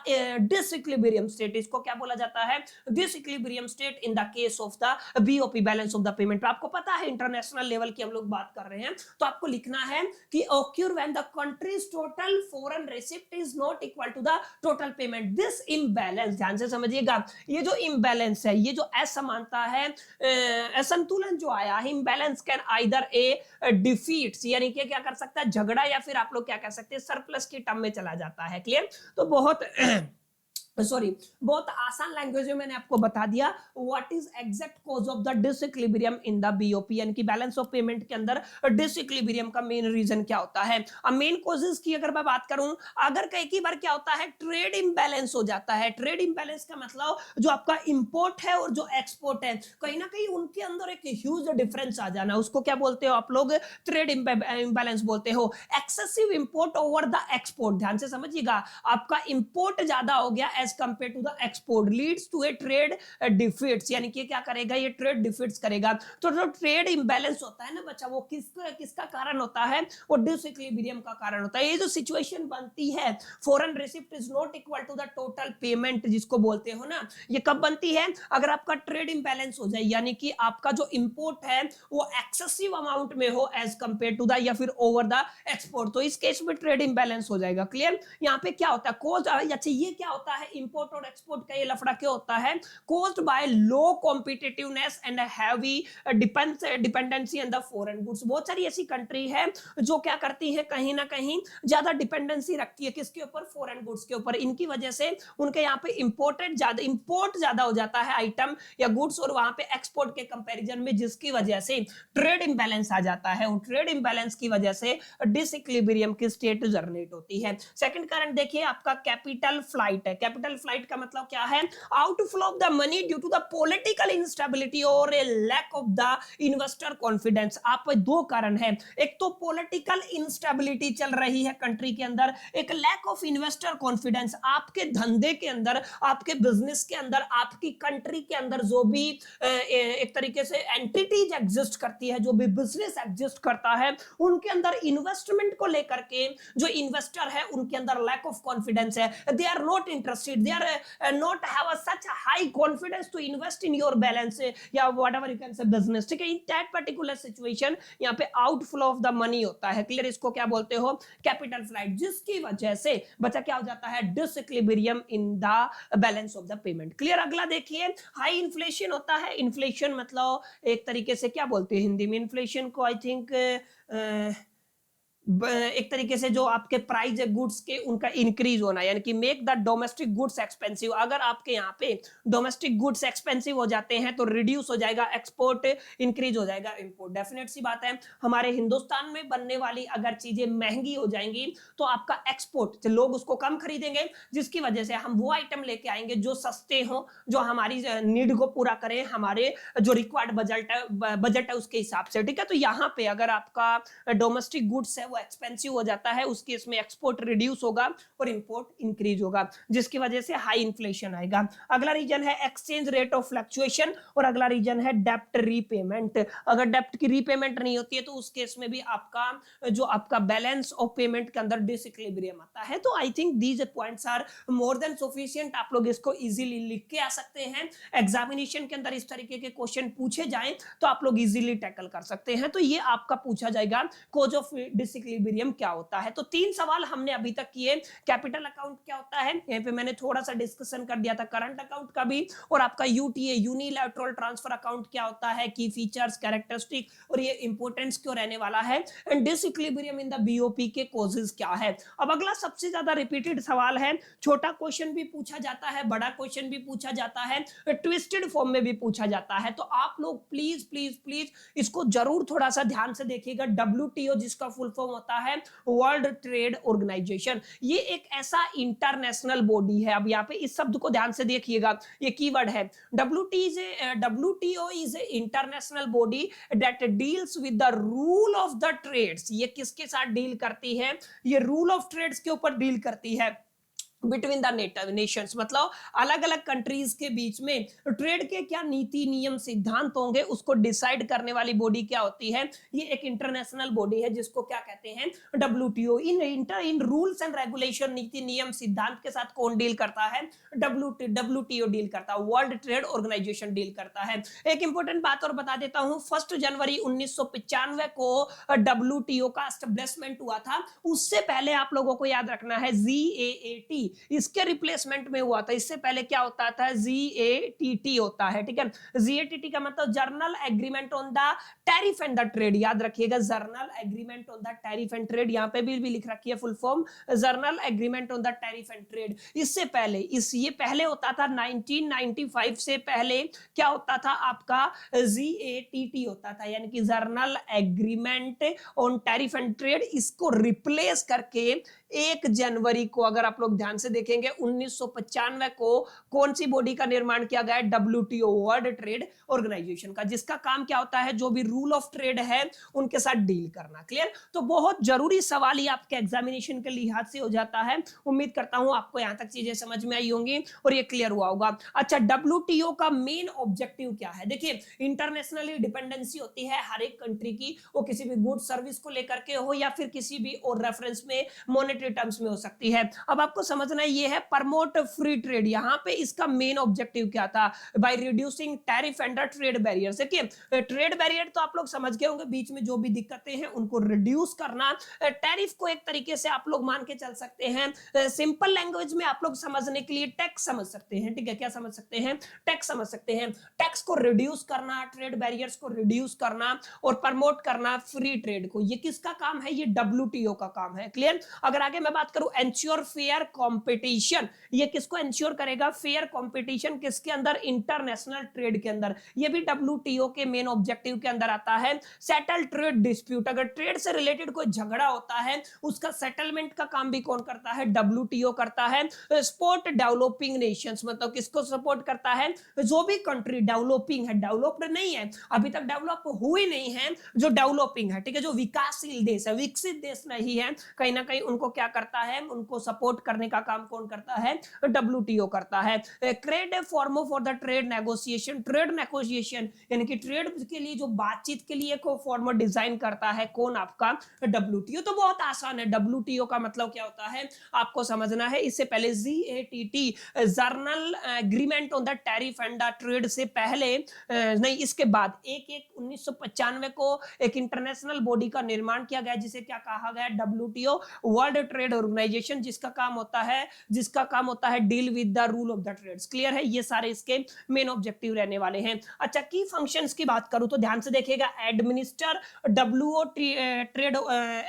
disequilibrium state, इसको क्या बोला जाता है, disequilibrium state in the case of the BOP, balance of the payment. आपको पता है इंटरनेशनल लेवल की हम लोग बात कर रहे हैं, तो आपको लिखना है कि occur when the country's total foreign receipt is not equal to the total payment, this imbalance, ध्यान से समझिएगा, ये जो imbalance है, ये जो असमानता है, असंतुलन जो आया है, imbalance can either a defeats, यानी कि क्या कर सकता है, झगड़ा, या फिर आप लोग क्या कह सकते हैं, सरप्लस की टर्म में चला जाता है। क्लियर? तो बहुत आसान लैंग्वेज में मैंने आपको बता दिया what is exact cause of the disequilibrium in the BOP, यानी कि बैलेंस ऑफ पेमेंट के अंदर डिसइक्विलिब्रियम का मेन रीजन क्या होता है। अब मेन कॉजेस की अगर मैं बात करूं, अगर कई बार क्या होता है, ट्रेड इंबैलेंस हो जाता है। ट्रेड इंबैलेंस का मतलब जो आपका इंपोर्ट है और जो एक्सपोर्ट है, कहीं ना कहीं उनके अंदर एक ह्यूज डिफरेंस आ जाना, उसको क्या बोलते हो आप लोग, ट्रेड इंबैलेंस बोलते हो। Excessive import over the export, ध्यान से समझिएगा, आपका इंपोर्ट ज्यादा हो गया as compare to the export, leads to a trade deficits, यानी कि क्या करेगा, ये ट्रेड डिफिट्स करेगा। तो जो ट्रेड इंबैलेंस होता है ना बच्चा, वो किसका कारण होता है, वो डिसइक्विलिब्रियम का कारण होता है। ये जो सिचुएशन बनती है, foreign receipt is not equal to the total payment जिसको बोलते हो ना, ये कब बनती है, अगर आपका ट्रेड इंबैलेंस हो जाए, यानी कि आपका जो इंपोर्ट है वो एक्सेसिव अमाउंट में हो एज कंपेयर टू द, या फिर ओवर द एक्सपोर्ट, तो इस केस में ट्रेड इंबैलेंस हो जाएगा। क्लियर। यहाँ पे क्या होता है, कोज, अच्छा ये क्या होता है, इंपोर्ट और एक्सपोर्ट का ये लफड़ा क्या होता है, caused by low competitiveness and a heavy dependency on the foreign goods। बहुत सारी ऐसी कंट्री है जो क्या करती है, कहीं ना कहीं ज्यादा डिपेंडेंसी रखती है किसके ऊपर, फॉरेन गुड्स के ऊपर। इनकी वजह से उनके यहाँ पे इंपोर्ट ज्यादा हो जाता है आइटम या गुड्स, और वहां पे एक्सपोर्ट के कंपैरिजन में, जिसकी वजह से ट्रेड इंबैलेंस आ जाता है। और ट्रेड इंबैलेंस की वजह से डिसइक्विलिब्रियम की स्टेट जनरेट होती है। सेकंड कारण देखिए आपका कैपिटल फ्लाइट है। कैपिटल फ्लाइट का मतलब क्या है, outflow of the money due to the political instability or a lack of the investor confidence। आप दो कारण है, एक तो पॉलिटिकल इंस्टेबिलिटी चल रही है कंट्री के अंदर, एक लैक ऑफ इन्वेस्टर कॉन्फिडेंस। आपके धंधे के अंदर, आपके बिजनेस के अंदर, आपकी कंट्री के अंदर जो भी एक तरीके से एंटिटीज एग्जिस्ट करती है, जो भी बिजनेस एग्जिस्ट करता है, उनके अंदर इन्वेस्टमेंट को लेकर के जो इन्वेस्टर है उनके अंदर लैक ऑफ कॉन्फिडेंस है। They are not interested, they are not have such a high confidence to invest in your balance या whatever you can say business। ठीक है, in that particular situation यहाँ पे outflow of the money होता है। Clear. इसको क्या बोलते हो, कैपिटल फ्लाइट, जिसकी वजह से बच्चा क्या हो जाता है, disequilibrium in the balance of the payment. Clear. अगला देखिए, हाई इन्फ्लेशन होता है। इन्फ्लेशन मतलब एक तरीके से क्या बोलते हैं हिंदी में, इन्फ्लेशन को आई थिंक एक तरीके से जो आपके प्राइस है गुड्स के, उनका इंक्रीज होना, यानी कि make the domestic goods expensive. अगर आपके यहाँ पे डोमेस्टिक गुड्स एक्सपेंसिव हो जाते हैं तो रिड्यूस हो जाएगा एक्सपोर्ट, इंक्रीज हो जाएगा इंपोर्ट। डेफिनेट सी बात है, हमारे हिंदुस्तान में बनने वाली अगर चीजें महंगी हो जाएंगी तो आपका एक्सपोर्ट, लोग उसको कम खरीदेंगे, जिसकी वजह से हम वो आइटम लेके आएंगे जो सस्ते हो, जो हमारी नीड को पूरा करें, हमारे जो रिक्वायर्ड बजट है उसके हिसाब से। ठीक है, तो यहाँ पे अगर आपका डोमेस्टिक गुड्स है वो एक्सपेंसिव हो जाता है, उस केस में एक्सपोर्ट रिड्यूस होगा और इंपोर्ट इंक्रीज होगा, जिसकी वजह से हाई इन्फ्लेशन आएगा। अगला रीजन है एक्सचेंज रेट ऑफ फ्लक्चुएशन, और अगला रीजन है डेप्ट रीपेमेंट। अगर डेप्ट की रीपेमेंट नहीं होती है तो उस केस में भी आपका बैलेंस ऑफ पेमेंट के अंदर डिसइक्विलिब्रियम आता है। तो I think these points are more than sufficient. आप लोग इसको इजीली लिख के आ सकते हैं, एग्जामिनेशन के अंदर इस तरीके के क्वेश्चन पूछे जाएं तो आप लोग इजीली टैकल कर सकते हैं। तो ये आपका पूछा जाएगा, कॉज ऑफ डिसइक्विलिब्रियम क्या होता है। तो 3 सवाल हमने अभी तक किए। कैपिटल अकाउंट क्या होता है, यहाँ पे मैंने थोड़ा सा डिस्कशन कर दिया था, करंट अकाउंट का भी, और आपका यूटीए यूनिलैटरल ट्रांसफर अकाउंट क्या होता है, की फीचर्स, कैरेक्टरिस्टिक, और ये इंपॉर्टेंस क्यों रहने वाला है, and disequilibrium in the BOP के कॉजेस क्या है। अब अगला सबसे ज्यादा रिपीटेड सवाल है, छोटा क्वेश्चन भी पूछा जाता है, बड़ा क्वेश्चन भी पूछा जाता है, ट्विस्टेड फॉर्म में भी पूछा जाता है। तो आप लोग प्लीज प्लीज प्लीज इसको जरूर थोड़ा सा ध्यान से देखिएगा। WTO जिसका फुल फॉर्म होता है वर्ल्ड ट्रेड ऑर्गेनाइजेशन, ये एक ऐसा इंटरनेशनल बॉडी है। अब यहाँ पे इस शब्द को ध्यान से देखिएगा, ये कीवर्ड है। WTO is a international body that deals with the rule of the trades. ये किसके साथ डील करती है, ये रूल ऑफ ट्रेड्स के ऊपर डील करती है, बिटवीन द नेशंस, मतलब अलग अलग कंट्रीज के बीच में ट्रेड के क्या नीति नियम सिद्धांत होंगे उसको डिसाइड करने वाली बॉडी क्या होती है, ये एक इंटरनेशनल बॉडी है जिसको क्या कहते हैं, WTO। In rules and regulation, नीति नियम सिद्धांत के साथ कौन डील करता है, WTO डील करता है, वर्ल्ड ट्रेड ऑर्गेनाइजेशन डील करता है। एक इंपॉर्टेंट बात और बता देता हूं, 1 जनवरी 1995 को WTO का एस्टेब्लिशमेंट हुआ था। उससे पहले आप लोगों को याद रखना है GAAT, इसके रिप्लेसमेंट में हुआ था। इससे पहले क्या होता था, GATT होता है। ठीक है, GATT का मतलब journal agreement on the tariff and the trade, याद रखिएगा, journal agreement on the tariff and trade, यहाँ पे भी लिख रखी है full form, journal agreement on the tariff and trade. इससे पहले ये पहले होता था 1995 से पहले क्या होता था आपका, GATT होता था, यानी कि journal agreement on tariff and trade. इसको रिप्लेस करके 1 जनवरी को, अगर आप लोग ध्यान से देखेंगे 1995 को कौन सी बॉडी का निर्माण किया गया है, WTO, वर्ल्ड ट्रेड ऑर्गेनाइजेशन का, जिसका काम क्या होता है, जो भी रूल ऑफ ट्रेड है उनके साथ डील करना। क्लियर? तो बहुत जरूरी सवाल ये आपके एग्जामिनेशन के लिहाज से हो जाता है। उम्मीद करता हूं आपको यहां तक चीजें समझ में आई होंगी और ये क्लियर हुआ होगा। अच्छा, WTO का मेन ऑब्जेक्टिव क्या है? देखिए, इंटरनेशनली डिपेंडेंसी होती है हर एक कंट्री की, वो किसी भी गुड सर्विस को लेकर के हो या फिर किसी भी और रेफरेंस में मॉनेटरी टर्म्स में हो सकती है। अब आपको समझना ये है प्रमोट फ्री ट्रेड, यहां पे इसका मेन ऑब्जेक्टिव क्या था, by reducing tariff and trade barrier. देखिए, ट्रेड बैरियर तो आप लोग समझ गए होंगे, बीच में जो भी दिक्कतें हैं उनको रिड्यूस करना, टैरिफ को एक तरीके से आप लोग मान के चल सकते हैं, सिंपल लैंग्वेज में आप लोग समझने के लिए टैक्स समझ सकते हैं। ठीक है, क्या समझ सकते हैं, टैक्स समझ सकते हैं। टैक्स को रिड्यूस करना, ट्रेड बैरियर्स को रिड्यूस करना और प्रमोट करना फ्री ट्रेड को, ये किसका काम है, ये WTO का काम है। क्लियर? अगर आगे मैं बात करूं एंश्योर फेयर कंपटीशन, ये किसको एंश्योर करेगा, फेयर कंपटीशन किसके अंदर, इंटरनेशनल ट्रेड के अंदर, ये भी WTO के मेन ऑब्जेक्टिव के अंदर आता है। सेटल ट्रेड डिस्प्यूट, अगर ट्रेड से रिलेटेड कोई झगड़ा होता है उसका सेटलमेंट का काम भी कौन करता है, WTO करता है। सपोर्ट डेवलपिंग नेशंस, मतलब किसको सपोर्ट करता है, जो भी कंट्री डेवलपिंग है, डेवलप्ड नहीं है, अभी तक डेवलप हुई नहीं है, जो डेवलपिंग है, ठीक है, जो विकासशील देश है, विकसित देश नहीं है, कहीं ना कहीं उनको क्या करता है, उनको सपोर्ट करने का काम कौन करता है, WTO करता है। क्रेड form for the trade negotiation, trade negotiation यानी कि ट्रेड के लिए जो बातचीत के लिए को फॉर्मेट डिजाइन करता है, कौन, आपका WTO। तो बहुत आसान है, WTO का मतलब क्या होता है आपको समझना है। इससे पहले GATT, journal agreement on the tariff and the trade, से पहले नहीं, इसके बाद 1/1/1995 को एक इंटरनेशनल बॉडी का निर्माण किया गया जिसे क्या कहा गया, WTO, वर्ल्ड ट्रेड ऑर्गेनाइजेशन, जिसका काम होता है deal with the rule of the trades. Clear है? ये सारे इसके मेन ऑब्जेक्टिव रहने वाले हैं। अच्छा, की फंक्शंस की बात करूं तो ध्यान से देखिएगा, एडमिनिस्टर WTO ट्रेड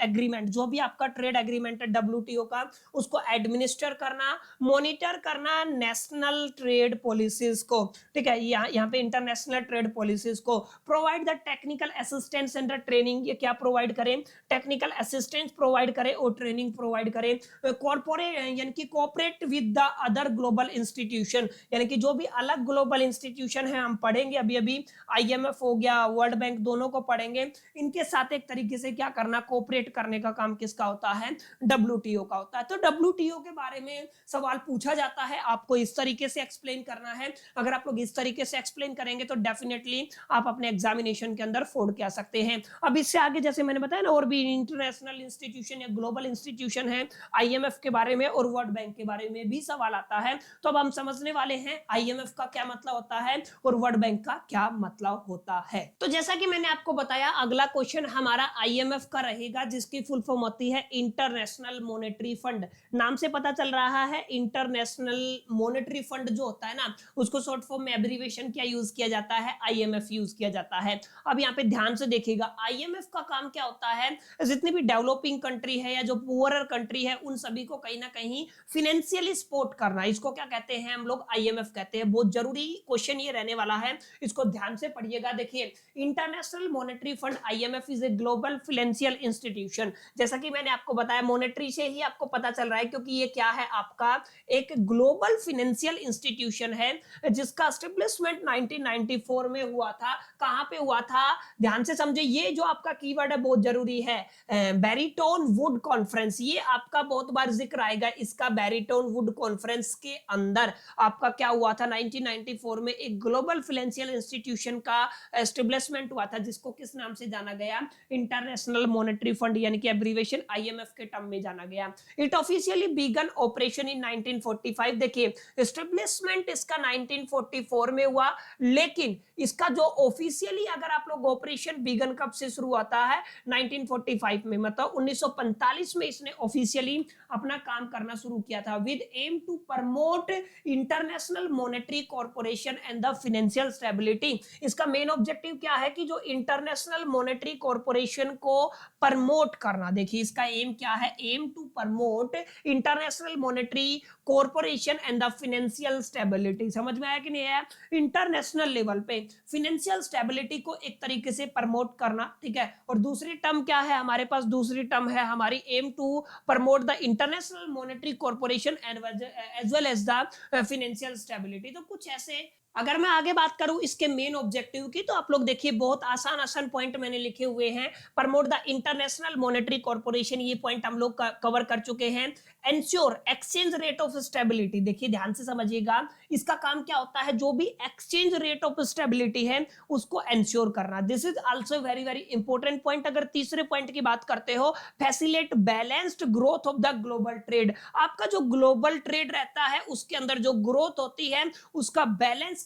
एग्रीमेंट, जो भी आपका ट्रेड एग्रीमेंट है WTO का, उसको एडमिनिस्टर करना, मॉनिटर करना नेशनल ट्रेड पॉलिसीज को। ठीक है, यहाँ पे इंटरनेशनल ट्रेड पॉलिसीज को, provide the technical assistance and training, ये क्या प्रोवाइड करें, टेक्निकल असिस्टेंस प्रोवाइड करें और ट्रेनिंग प्रोवाइड करें। कॉर्पोरेट यानी कि cooperate with the other global institution, यानी कि जो भी अलग ग्लोबल इंस्टीट्यूशन है, हम पढ़ेंगे अभी अभी, IMF हो गया, वर्ल्ड बैंक, दोनों को पढ़ेंगे, इनके साथ एक तरीके से क्या करना, कोऑपरेट करने का काम किसका होता है, WTO का होता है। तो WTO के बारे में सवाल पूछा जाता है, आपको इस तरीके से एक्सप्लेन करना है। अगर आप लोग इस तरीके से एक्सप्लेन करेंगे तो डेफिनेटली आप अपने एग्जामिनेशन के अंदर फोड़ के आ सकते हैं। अब इससे आगे जैसे मैंने बताया ना, और भी इंटरनेशनल इंस्टीट्यूशन या ग्लोबल इंस्टीट्यूशन है, IMF के बारे में और वर्ल्ड बैंक के बारे में भी सवाल आता है। तो अब हम समझने वाले हैं IMF का क्या मतलब होता है और वर्ल्ड बैंक का क्या मतलब होता है। तो जैसा कि मैंने आपको बताया, अगला क्वेश्चन हमारा IMF का रहेगा, जिसकी फुल फॉर्म होती है इंटरनेशनल मॉनेटरी फंड। नाम से पता चल रहा है, इंटरनेशनल मॉनेटरी फंड जो होता है ना, उसको शॉर्ट फॉर्म में एब्रीविएशन क्या यूज किया जाता है, IMF यूज किया जाता है। अब यहाँ पे ध्यान से देखिएगा, IMF का काम क्या होता है, जितनी भी डेवलपिंग कंट्री है या जो पुअरर कंट्री है, उन सभी को कहीं ना कहीं फिनेंशियली सपोर्ट करना, इसको क्या कहते हैं हम लोग, IMF कहते हैं। बहुत जरूरी क्वेश्चन ये रहने वाला है, इसको ध्यान से पढ़िएगा। देखिए, international monetary fund IMF is a global financial institution. जैसा कि मैंने आपको बताया, मॉनेटरी से ही आपको पता चल रहा है, क्योंकि ये क्या है, आपका एक ग्लोबल फाइनेंशियल इंस्टीट्यूशन है, जिसका एस्टेब्लिशमेंट 1994 में हुआ था। कहां पे हुआ था, ध्यान से समझे, ये जो आपका कीवर्ड है बहुत जरूरी है, बैरिटोन वुड कॉन्फ्रेंस, ये आपका बहुत बार जिक्र आएगा, इसका बैरिटोन वुड कॉन्फ्रेंस के अंदर आपका क्या हुआ था, 1994 में एक ग्लोबल फाइनेंशियल इंस्टीट्यूशन का एस्टेब्लिशमेंट हुआ था, जिसको किस नाम से जाना गया, इंटरनेशनल मॉनेटरी फंड, यानी कि एब्रीविएशन IMF के टर्म में जाना गया। It officially began operation in 1945। देखिए, एस्टेब्लिशमेंट इसका 1944 में हुआ, लेकिन इसका जो ऑफिशियली अगर आप लोग ऑपरेशन बिगन कब से शुरू होता है, 1945 में, मतलब 1945 में इसने ऑफिशियली अपना काम करना शुरू किया था, with aim to promote international monetary corporation and the financial stability. इसका मेन ऑब्जेक्टिव क्या है कि जो इंटरनेशनल मॉनेटरी कॉर्पोरेशन को प्रमोट करना। देखिए, इसका एम क्या है, aim to promote international monetary corporation and the financial stability. समझ में आया कि नहीं आया, इंटरनेशनल लेवल पे फाइनेंशियल स्टेबिलिटी को एक तरीके से प्रमोट करना। ठीक है, और दूसरी टर्म क्या है हमारे पास, दूसरी टर्म है हमारी aim to promote the international monetary corporation as well as the financial stability. तो कुछ ऐसे, अगर मैं आगे बात करूं इसके मेन ऑब्जेक्टिव की, तो आप लोग देखिए बहुत आसान आसान पॉइंट मैंने लिखे हुए हैं। Promote the international monetary corporation, ये पॉइंट हम लोग कवर कर चुके हैं। Ensure exchange rate of stability, देखिए ध्यान से समझिएगा, इसका काम क्या होता है, जो भी एक्सचेंज रेट ऑफ स्टेबिलिटी है उसको एंश्योर करना। This is also very very important point. अगर तीसरे पॉइंट की बात करते हो, facilitate balanced growth of the global trade, आपका जो ग्लोबल ट्रेड रहता है उसके अंदर जो ग्रोथ होती है उसका बैलेंस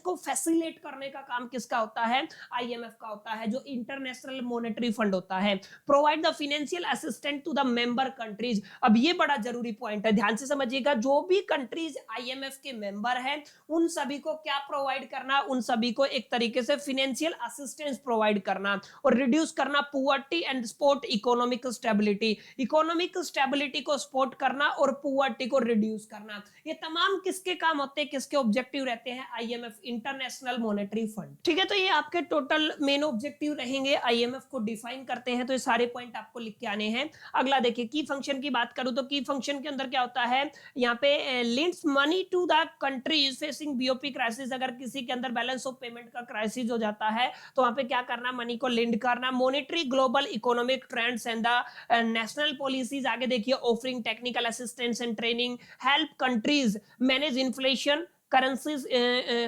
को फैसिलिटेट करने का काम किसका होता है, आईएमएफ का होता है, जो इंटरनेशनल मॉनेटरी फंड होता है। Provide the financial assistant to the member countries, अब ये बड़ा जरूरी पॉइंट है, ध्यान से समझिएगा, जो भी कंट्रीज आईएमएफ के मेंबर हैं उन सभी को क्या प्रोवाइड करना, उन सभी को एक तरीके से फाइनेंशियल असिस्टेंस प्रोवाइड करना और रिड्यूस करना poverty and support economic stability, economic stability को सपोर्ट करना और पुअर्टी को रिड्यूस करना। ये तमाम किसके काम होते हैं, किसके ऑब्जेक्टिव रहते हैं, आईएमएफ इंटरनेशनल मॉनेटरी फंड। ठीक है, तो ये आपके टोटल मेन ऑब्जेक्टिव रहेंगे। आईएमएफ को डिफाइन करते हैं तो ये सारे पॉइंट आपको लिख के आने हैं। अगला देखिए, की फंक्शन की बात करूं तो की फंक्शन के अंदर क्या होता है, यहाँ पे lends money to the countries facing BOP crisis, अगर किसी के अंदर बैलेंस ऑफ पेमेंट का क्राइसिस हो जाता है तो वहां पे क्या करना, मनी को लेंड करना। Monetary global economic trends and the national policies, आगे देखिए, offering technical assistance and training, help countries manage inflation, currency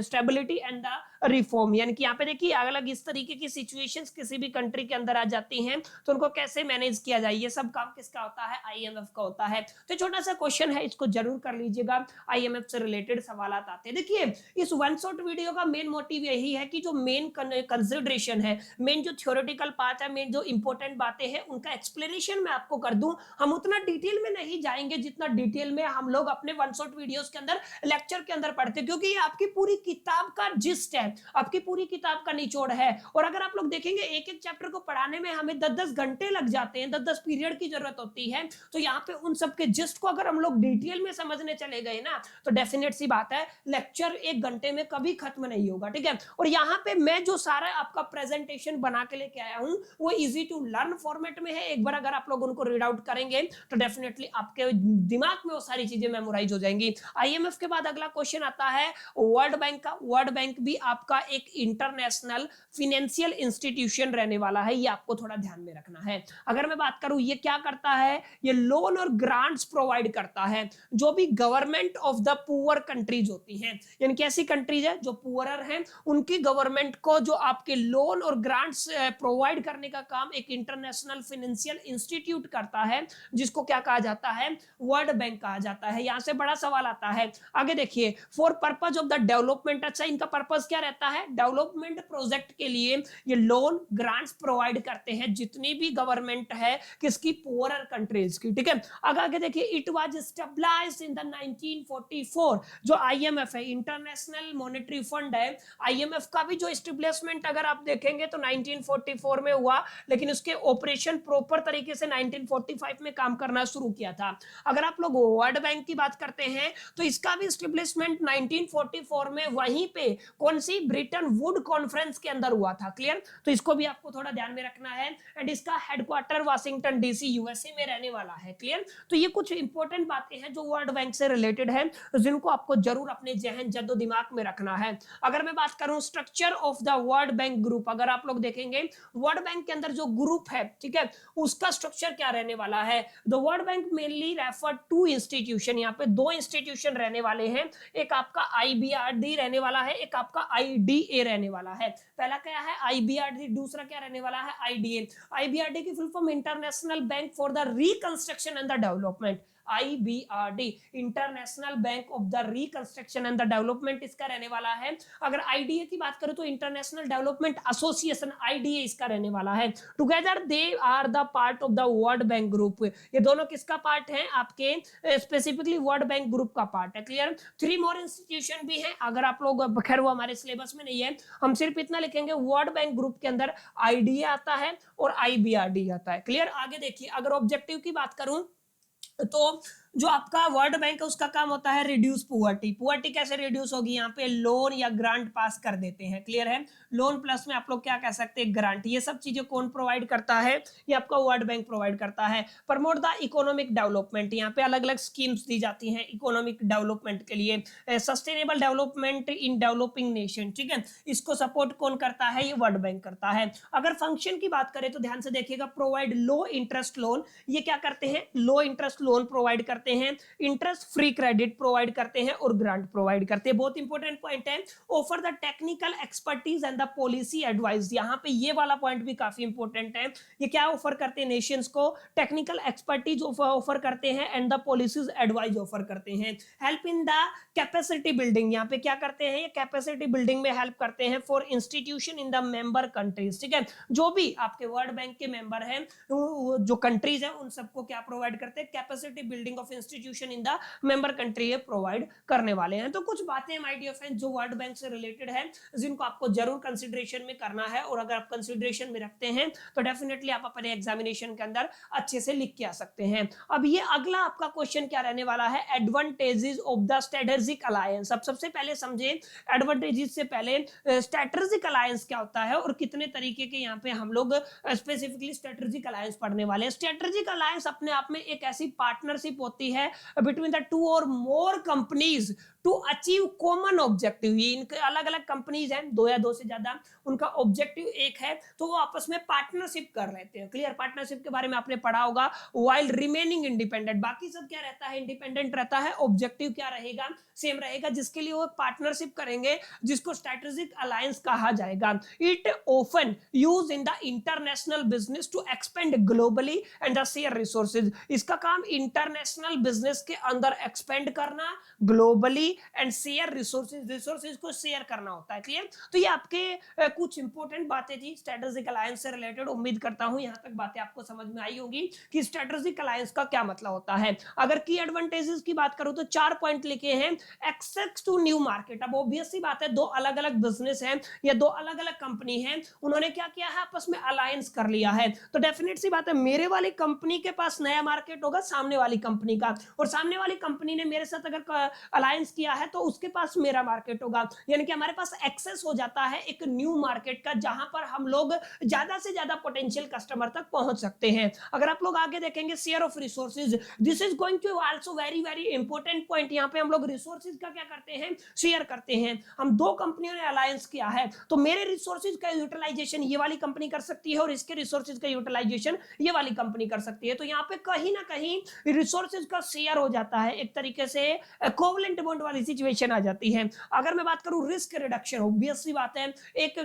stability and the reform, यानी कि यहाँ पे देखिए अलग अलग इस तरीके की सिचुएशंस किसी भी कंट्री के अंदर आ जाती हैं तो उनको कैसे मैनेज किया जाए, ये सब काम किसका होता है, आईएमएफ का होता है। तो छोटा सा क्वेश्चन है, इसको जरूर कर लीजिएगा, आईएमएफ से रिलेटेड सवाल आते हैं। देखिए इस वन शॉट वीडियो का मेन मोटिव यही है कि जो मेन कंसिडरेशन है, मेन जो थ्योरेटिकल पार्ट है, मेन जो इंपॉर्टेंट बातें हैं उनका एक्सप्लेनेशन मैं आपको कर दूं। हम उतना डिटेल में नहीं जाएंगे जितना डिटेल में हम लोग अपने वन शॉट वीडियोस के अंदर लेक्चर के अंदर पढ़ते, क्योंकि ये आपकी पूरी किताब का जिस्ट है, आपकी पूरी किताब का निचोड़ है। और अगर आप लोग देखेंगे एक एक चैप्टर को पढ़ाने में हमें 10-10 घंटे लग जाते हैं, 10-10 पीरियड की जरूरत होती है। तो यहाँ पे उन सब के जिस्ट को अगर हम लोग डिटेल में समझने चले गए ना तो डेफिनेट सी बात है लेक्चर 1 घंटे में कभी खत्म नहीं होगा। ठीक है, और यहाँ पे मैं जो सारा आपका प्रेजेंटेशन बना के लेके आया हूँ वो इजी टू लर्न फॉर्मेट में है। एक बार अगर आप लोग उनको रीड आउट करेंगे तो डेफिनेटली आपके दिमाग में वो सारी चीजें मेमोराइज हो जाएंगी। आईएमएफ के बाद अगला क्वेश्चन आता है वर्ल्ड बैंक का। वर्ल्ड बैंक भी आपका एक इंटरनेशनल फाइनेंशियल इंस्टीट्यूशन रहने वाला है, ये आपको थोड़ा ध्यान में रखना है। अगर मैं बात करूं ये क्या करता है, ये लोन और ग्रांट्स प्रोवाइड करता है जो भी government of the poor countries होती हैं, यानी कि ऐसी कंट्रीज है जो पुअरर हैं उनकी गवर्नमेंट को जो आपके लोन और ग्रांट्स प्रोवाइड करने का काम एक इंटरनेशनल फाइनेंशियल इंस्टीट्यूट करता है, जिसको क्या कहा जाता है, वर्ल्ड बैंक कहा जाता है। यहां से बड़ा सवाल आता है, आगे देखिए, for purpose of the development, अच्छा इनका पर्पज क्या रहता है, डेवलपमेंट प्रोजेक्ट के लिए ये लोन ग्रांट्स प्रोवाइड करते हैं जितनी भी गवर्नमेंट है किसकी, पुअरर कंट्रीज की। ठीक है, आगे देखिए, it was established in the 1944, जो आईएमएफ है इंटरनेशनल मॉनेटरी फंड है, आईएमएफ का भी जो एस्टैब्लिशमेंट अगर आप देखेंगे तो 1944 में हुआ, लेकिन उसके ऑपरेशन प्रॉपर तरीके से 1945 में काम करना शुरू किया था। अगर आप लोग वर्ल्ड बैंक की बात करते हैं तो इसका भी एस्टैब्लिशमेंट 1944 में वहीं पे कौन सी, ब्रिटेन वुड कॉन्फ्रेंस के अंदर हुआ था। क्लियर, तो इसको भी आपको थोड़ा ध्यान में रखना है। एंड इसका हेडक्वार्टर वाशिंगटन डीसी यूएसए में रहने वाला है। क्लियर, तो ये कुछ इंपॉर्टेंट बातें हैं जो वर्ल्ड बैंक से रिलेटेड है, जिनको आपको जरूर अपने जहन जद्दो दिमाग में रखना है। अगर मैं बात करूं structure of the world bank group, अगर आप लोग देखेंगे वर्ल्ड बैंक के अंदर जो ग्रुप है, ठीक है, उसका स्ट्रक्चर क्या रहने वाला है, the world bank mainly refer to institution, यहाँ पे 2 इंस्टीट्यूशन रहने वाले हैं, एक आपका आईबीआरडी रहने वाला है, एक आपका आईडीए रहने वाला है। पहला क्या है, आईबीआरडी, दूसरा क्या रहने वाला है, आईडीए। आईबीआरडी की full form international bank for the reconstruction and the development, IBRD international bank of the reconstruction and the development इसका रहने वाला है। अगर आईडीए की बात करें तो इंटरनेशनल डेवलपमेंट एसोसिएशन, आईडीए इसका रहने वाला है। Together they are the part of the world bank group, ये दोनों किसका पार्ट है, आपके स्पेसिफिकली वर्ल्ड बैंक ग्रुप का पार्ट है। क्लियर, 3 मोर इंस्टीट्यूशन भी हैं, अगर आप लोग, खैर वो हमारे सिलेबस में नहीं है, हम सिर्फ इतना लिखेंगे वर्ल्ड बैंक ग्रुप के अंदर आईडीए आता है और आईबीआरडी आता है। क्लियर, आगे देखिए, अगर ऑब्जेक्टिव की बात करूं तो जो आपका वर्ल्ड बैंक है उसका काम होता है रिड्यूस पुअर्टी। पुअर्टी कैसे रिड्यूस होगी, यहाँ पे लोन या ग्रांट पास कर देते हैं, क्लियर है। लोन प्लस में आप लोग क्या कह सकते हैं, ग्रांट। ये सब चीजें कौन प्रोवाइड करता है, ये आपका वर्ल्ड बैंक प्रोवाइड करता है। प्रमोट द इकोनॉमिक डेवलपमेंट, यहाँ पे अलग अलग स्कीम्स दी जाती हैं इकोनॉमिक डेवलपमेंट के लिए। Sustainable development in developing nation, ठीक है, इसको सपोर्ट कौन करता है, ये वर्ल्ड बैंक करता है। अगर फंक्शन की बात करें तो ध्यान से देखिएगा, प्रोवाइड लो इंटरेस्ट लोन, ये क्या करते हैं, लो इंटरेस्ट लोन प्रोवाइड करते हैं, इंटरेस्ट फ्री क्रेडिट प्रोवाइड करते हैं और ग्रांट प्रोवाइड करते हैं। बहुत इंपॉर्टेंट पॉइंट है। Offer the technical expertise and the policy advice, यहां पे ये वाला पॉइंट भी काफी इंपॉर्टेंट है। ये क्या ऑफर करते हैं, नेशंस को टेक्निकल एक्सपर्टीज ऑफर करते हैं and the policies advice offer करते हैं। Help in the capacity building, यहां पे क्या करते हैं, ये कैपेसिटी बिल्डिंग में हेल्प करते हैं for institution in the member countries, ठीक है, जो भी आपके वर्ल्ड बैंक के मेंबर हैं, जो कंट्रीज हैं, उन सबको क्या प्रोवाइड करते हैं, capacity building of institution in the member country provide करने वाले हैं। तो कुछ बातें माय डियर फ्रेंड्स जो वर्ल्ड बैंक से रिलेटेड है, जिनको आपको जरूर कंसीडरेशन में करना है, और अगर आप कंसीडरेशन में रखते हैं तो डेफिनेटली आप अपने एग्जामिनेशन के अंदर अच्छे से लिख के आ सकते हैं। अब ये अगला आपका क्वेश्चन क्या रहने वाला है, advantages of the strategic alliance. अब सबसे पहले समझे एडवांटेजेस से पहले स्ट्रेटेजिक अलायंस क्या होता है और कितने तरीके के यहाँ पे हम लोग स्पेसिफिकली स्ट्रेटेजिक अलायंस पढ़ने वाले हैं। स्ट्रेटेजिक अलायंस अपने आप में एक ऐसी पार्टनरशिप होती है बिटवीन द टू और more companies to achieve common objective. ये इनके अलग अलग कंपनीज हैं, दो या दो से ज्यादा, उनका ऑब्जेक्टिव एक है, तो वो आपस में पार्टनरशिप कर लेते हैं। क्लियर, पार्टनरशिप के बारे में आपने पढ़ा होगा। व्हाइल रिमेनिंग इंडिपेंडेंट, बाकी सब क्या रहता है, इंडिपेंडेंट रहता है, ऑब्जेक्टिव क्या रहेगा, सेम रहेगा, जिसके लिए वो पार्टनरशिप करेंगे, जिसको स्ट्रेटेजिक अलायंस कहा जाएगा। It often use in the international business to expand globally and the share resources. इसका काम इंटरनेशनल बिजनेस के अंदर एक्सपेंड करना, globally and share resources, resources को शेयर करना होता है। क्लियर, तो ये आपके कुछ इंपॉर्टेंट बातें थी स्ट्रेटेजिक अलायंस से रिलेटेड। उम्मीद करता हूं यहां तक बातें आपको समझ में आई होगी कि स्ट्रेटेजिक अलायंस का क्या मतलब होता है। अगर की एडवांटेजेस की बात करूं तो 4 पॉइंट लिखे हैं। एक्सेस टू न्यू मार्केट, अब ऑब्वियस सी बात है, दो अलग अलग बिजनेस हैं या दो अलग अलग कंपनी हैं, उन्होंने क्या किया है, आपस में अलायंस कर लिया है, तो डेफिनेट सी बात है मेरे वाली कंपनी के पास नया मार्केट होगा सामने वाली कंपनी का, और सामने वाली कंपनी ने मेरे साथ अगर अलायंस किया है तो उसके पास मेरा मार्केट होगा। यानी कि हमारे पास एक्सेस हो जाता है एक न्यू मार्केट का, जहां पर हम लोग ज्यादा से ज्यादा पोटेंशियल कस्टमर तक पहुंच सकते हैं। अगर आप लोग आगे देखेंगे share of resources, this is going to also very very important point. यहां पे हम लोग रिसोर्सेज का क्या करते हैं, शेयर करते हैं। हम दो कंपनियों ने अलायंस किया है, तो मेरे रिसोर्सेज का यूटिलाइजेशन ये वाली कंपनी कर सकती है और इसके रिसोर्सेज का यूटिलाइजेशन ये वाली कंपनी कर सकती है। तो यहाँ पे कहीं ना कहीं रिसोर्सेज का शेयर हो जाता है, एक तरीके से इक्विवेलेंट बॉन्ड वाली सिचुएशन आ जाती है। अगर मैं बात करूं रिस्क रिडक्शन, ऑब्वियस सी बात है, एक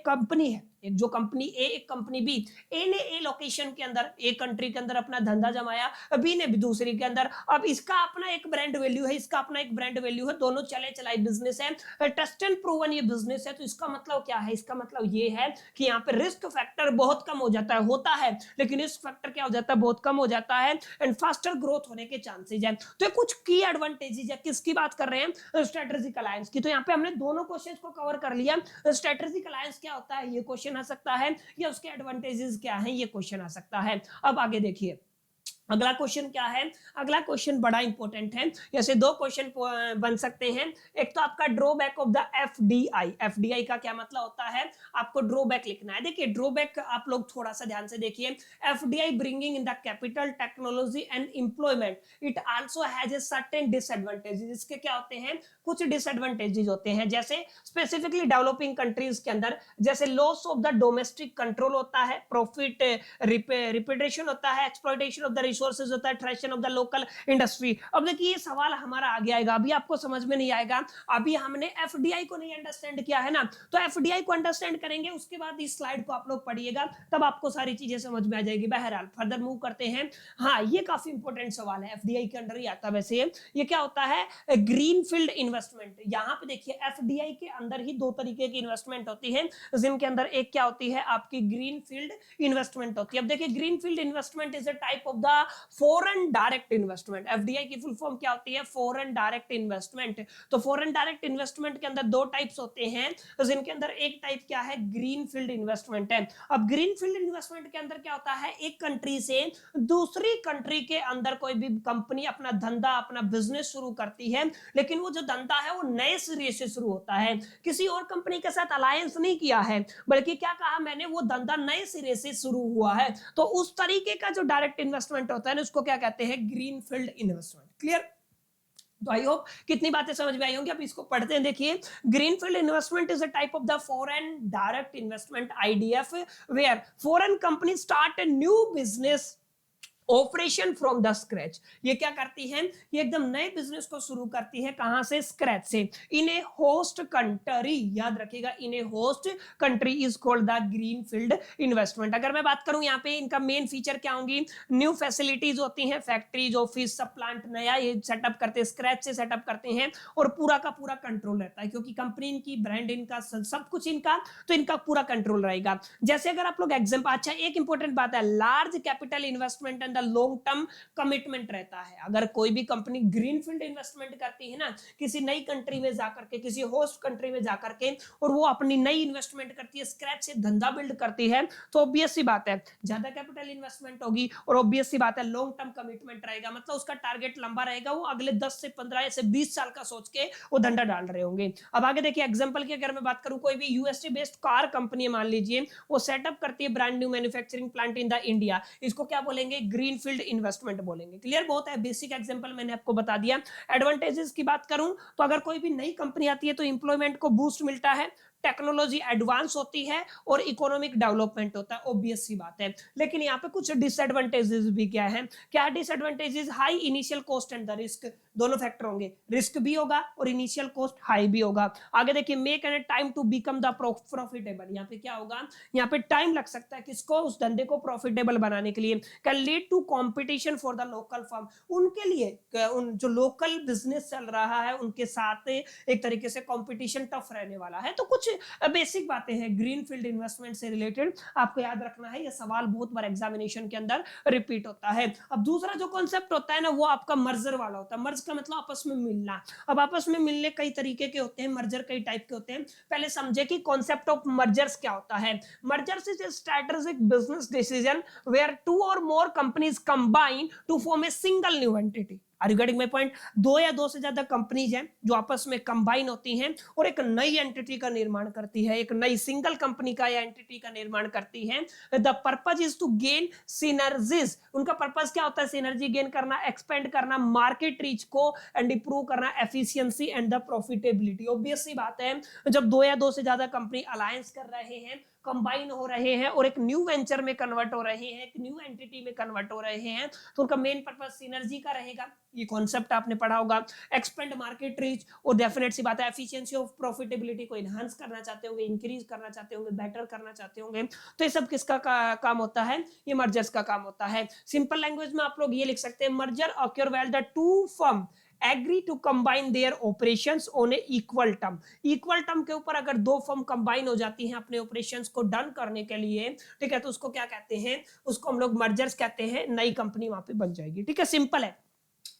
कंपनी है, एक जो कंपनी ए, एक कंपनी बी, ए ने ए लोकेशन के अंदर, ए कंट्री के अंदर अपना धंधा जमाया, बी ने भी दूसरी के अंदर, अब इसका अपना एक ब्रांड वैल्यू है, इसका अपना एक ब्रांड वैल्यू है, दोनों चले चलाई बिजनेस है, टेस्ट एंड प्रूवन ये बिजनेस है। तो इसका मतलब क्या है, इसका मतलब ये है कि यहाँ पे रिस्क फैक्टर बहुत कम हो जाता है, होता है लेकिन रिस्क फैक्टर क्या हो जाता है, बहुत कम हो जाता है, एंड फास्टर ग्रोथ होने के चांसेस है। तो कुछ की एडवांटेजेस है, किसकी बात कर रहे हैं, स्ट्रेटेजिक अलायंस की। तो यहाँ पे हमने दोनों क्वेश्चंस को कवर कर लिया। स्ट्रेटेजिक अलायंस क्या होता है, ये क्वेश्चन आ सकता है, या उसके एडवांटेजेस क्या हैं, ये क्वेश्चन आ सकता है। अब आगे देखिए अगला क्वेश्चन क्या है, अगला क्वेश्चन बड़ा इंपॉर्टेंट है। जैसे दो क्वेश्चन बन सकते हैं, एक तो आपका drawback of the FDI. FDI का क्या मतलब होता है, आपको ड्रॉबैक लिखना है। देखिए ड्रॉबैक आप लोग थोड़ा सा ध्यान से देखिए, FDI bringing in the capital technology and employment, it also has a certain disadvantages. इसके क्या होते हैं, कुछ डिसएडवांटेजेस होते हैं, जैसे स्पेसिफिकली डेवलपिंग कंट्रीज के अंदर, जैसे loss of the domestic control होता है, प्रॉफिट रिपेडेशन होता है, एक्सप्लॉयटेशन ऑफ द रिसोर्सेज होता है, ट्रेशन ऑफ द लोकल इंडस्ट्री। अब देखिए ये सवाल हमारा आगे आएगा, अभी आपको समझ में नहीं आएगा, अभी हमने एफडीआई को नहीं अंडरस्टैंड किया है ना, तो एफडीआई को अंडरस्टैंड करेंगे, उसके बाद इस स्लाइड को आप लोग पढ़िएगा, तब आपको सारी चीजें समझ में आ जाएगी। बहरहाल फर्दर मूव करते हैं। हाँ ये काफी इंपॉर्टेंट सवाल है, एफडीआई के अंडर ही आता है वैसे। ये क्या होता है, ग्रीन फील्ड इन्वेस्टमेंट। यहाँ पे देखिए एफडीआई के अंदर ही दो तरीके की इन्वेस्टमेंट होती है, जिनके अंदर एक क्या होती है, आपकी ग्रीन फील्ड इन्वेस्टमेंट होती है। अब देखिए green field investment is a type of the foreign direct investment. FDI की फुल फॉर्म क्या होती है? Foreign direct investment. तो फॉरेन डायरेक्ट इन्वेस्टमेंट के अंदर दो टाइप्स होते हैं, जिनके अंदर एक टाइप क्या है? ग्रीन फील्ड इन्वेस्टमेंट है। अब ग्रीन फील्ड इन्वेस्टमेंट के अंदर क्या होता है? एक कंट्री से दूसरी कंट्री के अंदर कोई भी कंपनी अपना धंधा, अपना बिजनेस शुरू करती है, लेकिन वो जो धंधा है वो नए सिरे से शुरू होता है, किसी और कंपनी के साथ अलायंस नहीं किया है, बल्कि क्या कहा मैंने? वो धंधा नए सिरे से शुरू हुआ है। तो उस तरीके का जो डायरेक्ट इन्वेस्टमेंट होता है ना, उसको क्या कहते हैं? Green field investment. क्लियर? तो आई होप कितनी बातें समझ में आई होंगी। अब इसको पढ़ते हैं। देखिए, green field investment is a type of the foreign direct investment IDF where foreign company start a new business operation from the scratch. ये क्या करती है? ये एकदम नए बिजनेस को शुरू करती है। कहां से? स्क्रैच से। इन ए होस्ट कंट्री, याद रखिएगा, in a host country is called the green field investment. अगर मैं बात करूं यहाँ पे इनका मेन फीचर क्या होंगी? न्यू फैसिलिटीज होती हैं, फैक्ट्रीज, ऑफिस, सब प्लांट नया ये सेटअप करते हैं, स्क्रैच से सेटअप करते हैं, और पूरा का पूरा कंट्रोल रहता है, क्योंकि कंपनी इनकी, ब्रांड इनका, सब कुछ इनका, तो इनका पूरा कंट्रोल रहेगा। जैसे अगर आप लोग एग्जाम्पल, अच्छा एक इंपॉर्टेंट बात है, large capital investment the long term commitment रहता है। अगर कोई भी कंपनी ग्रीन फील्ड इन्वेस्टमेंट करती है ना, किसी नई कंट्री में जाकर के, किसी होस्ट कंट्री में जाकर के, और वो अपनी नई इन्वेस्टमेंट करती है, स्क्रैच से धंधा बिल्ड करती है, तो ऑब्वियस सी बात है ज्यादा कैपिटल इन्वेस्टमेंट होगी, और ऑब्वियस सी बात है लॉन्ग टर्म कमिटमेंट रहेगा, मतलब उसका टारगेट लंबा रहेगा, वो अगले 10 से 15 से 20 साल का सोच के वो धंधा डाल रहे होंगे। अब आगे देखिए एग्जांपल की अगर मैं बात करूं, कोई भी यूएसए बेस्ड कार कंपनी मान लीजिए, वो सेटअप करती है brand new manufacturing plant in the India, इसको क्या बोलेंगे? ग्रीन फील्ड इन्वेस्टमेंट बोलेंगे। क्लियर? बहुत है, बेसिक एग्जांपल मैंने आपको बता दिया। एडवांटेजेस की बात करूं तो अगर कोई भी नई कंपनी आती है तो एम्प्लॉयमेंट को बूस्ट मिलता है, टेक्नोलॉजी एडवांस होती है, और इकोनॉमिक डेवलपमेंट होता है, ऑब्वियस सी बात है। लेकिन यहाँ पे कुछ डिसएडवांटेजेस भी क्या है? क्या disadvantages? High initial cost and the risk, दोनों फैक्टर होंगे, रिस्क भी होगा और इनिशियल कॉस्ट हाई भी होगा। आगे देखिए, make and time to become the profitable, यहाँ पे क्या होगा? यहाँ पे टाइम लग सकता है, किसको? उस धंधे को प्रॉफिटेबल बनाने के लिए। Can lead to competition for the local firm, उनके लिए, उन जो लोकल बिजनेस चल रहा है उनके साथ एक तरीके से कॉम्पिटिशन टफ रहने वाला है। तो कुछ बेसिक बातें हैं ग्रीन फील्ड इन्वेस्टमेंट से रिलेटेड, आपको याद रखना है, ये सवाल बहुत बार एग्जामिनेशन के अंदर रिपीट होता है। अब दूसरा जो कॉन्सेप्ट होता है ना, वो आपका मर्जर वाला होता है। मर्ज का मतलब आपस में मिलना। अब आपस में मिलने कई तरीके के होते हैं, मर्जर कई टाइप के होते हैं। पहले समझे कि कॉन्सेप्ट ऑफ मर्जर्स क्या होता है। Mergers is a strategic business decision where two और more companies combine to form a single new entity. Regarding my point, दो या दो से ज्यादा कंपनीज हैं जो आपस में कंबाइन होती हैं और एक नई एंटिटी का निर्माण करती है, एक नई सिंगल कंपनी का या एंटिटी का निर्माण करती है। The purpose is to gain synergies, उनका पर्पज क्या होता है? सिनर्जी गेन करना, एक्सपेंड करना, मार्केट रीच को एंड इंप्रूव करना, efficiency and the profitability. Obvious सी बात है, जब दो या दो से ज्यादा कंपनी अलायंस कर रहे हैं, कंबाइन हो रहे हैं और एक न्यू वेंचर में कन्वर्ट हो रहे हैं, एक न्यू एंटिटी में कन्वर्ट हो रहे हैं, तो उनका मेन पर्पस सिनर्जी का रहेगा। ये कॉन्सेप्ट आपने पढ़ा होगा। एक्सपेंड मार्केट रीच, और डेफिनेट सी बात है एफिशिएंसी ऑफ प्रॉफिटेबिलिटी को एनहांस करना चाहते होंगे, इंक्रीज करना चाहते होंगे, बेटर करना चाहते होंगे। तो ये सब किसका काम होता है? ये मर्जर्स का काम होता है। सिंपल लैंग्वेज में आप लोग ये लिख सकते हैं, merger occur where the two firm agree to combine their operations on a equal term. Equal term के ऊपर अगर दो फर्म कंबाइन हो जाती हैं अपने ऑपरेशंस को डन करने के लिए, ठीक है, तो उसको क्या कहते हैं? उसको हम लोग मर्जर्स कहते हैं। नई कंपनी वहां पे बन जाएगी। ठीक है, सिंपल है।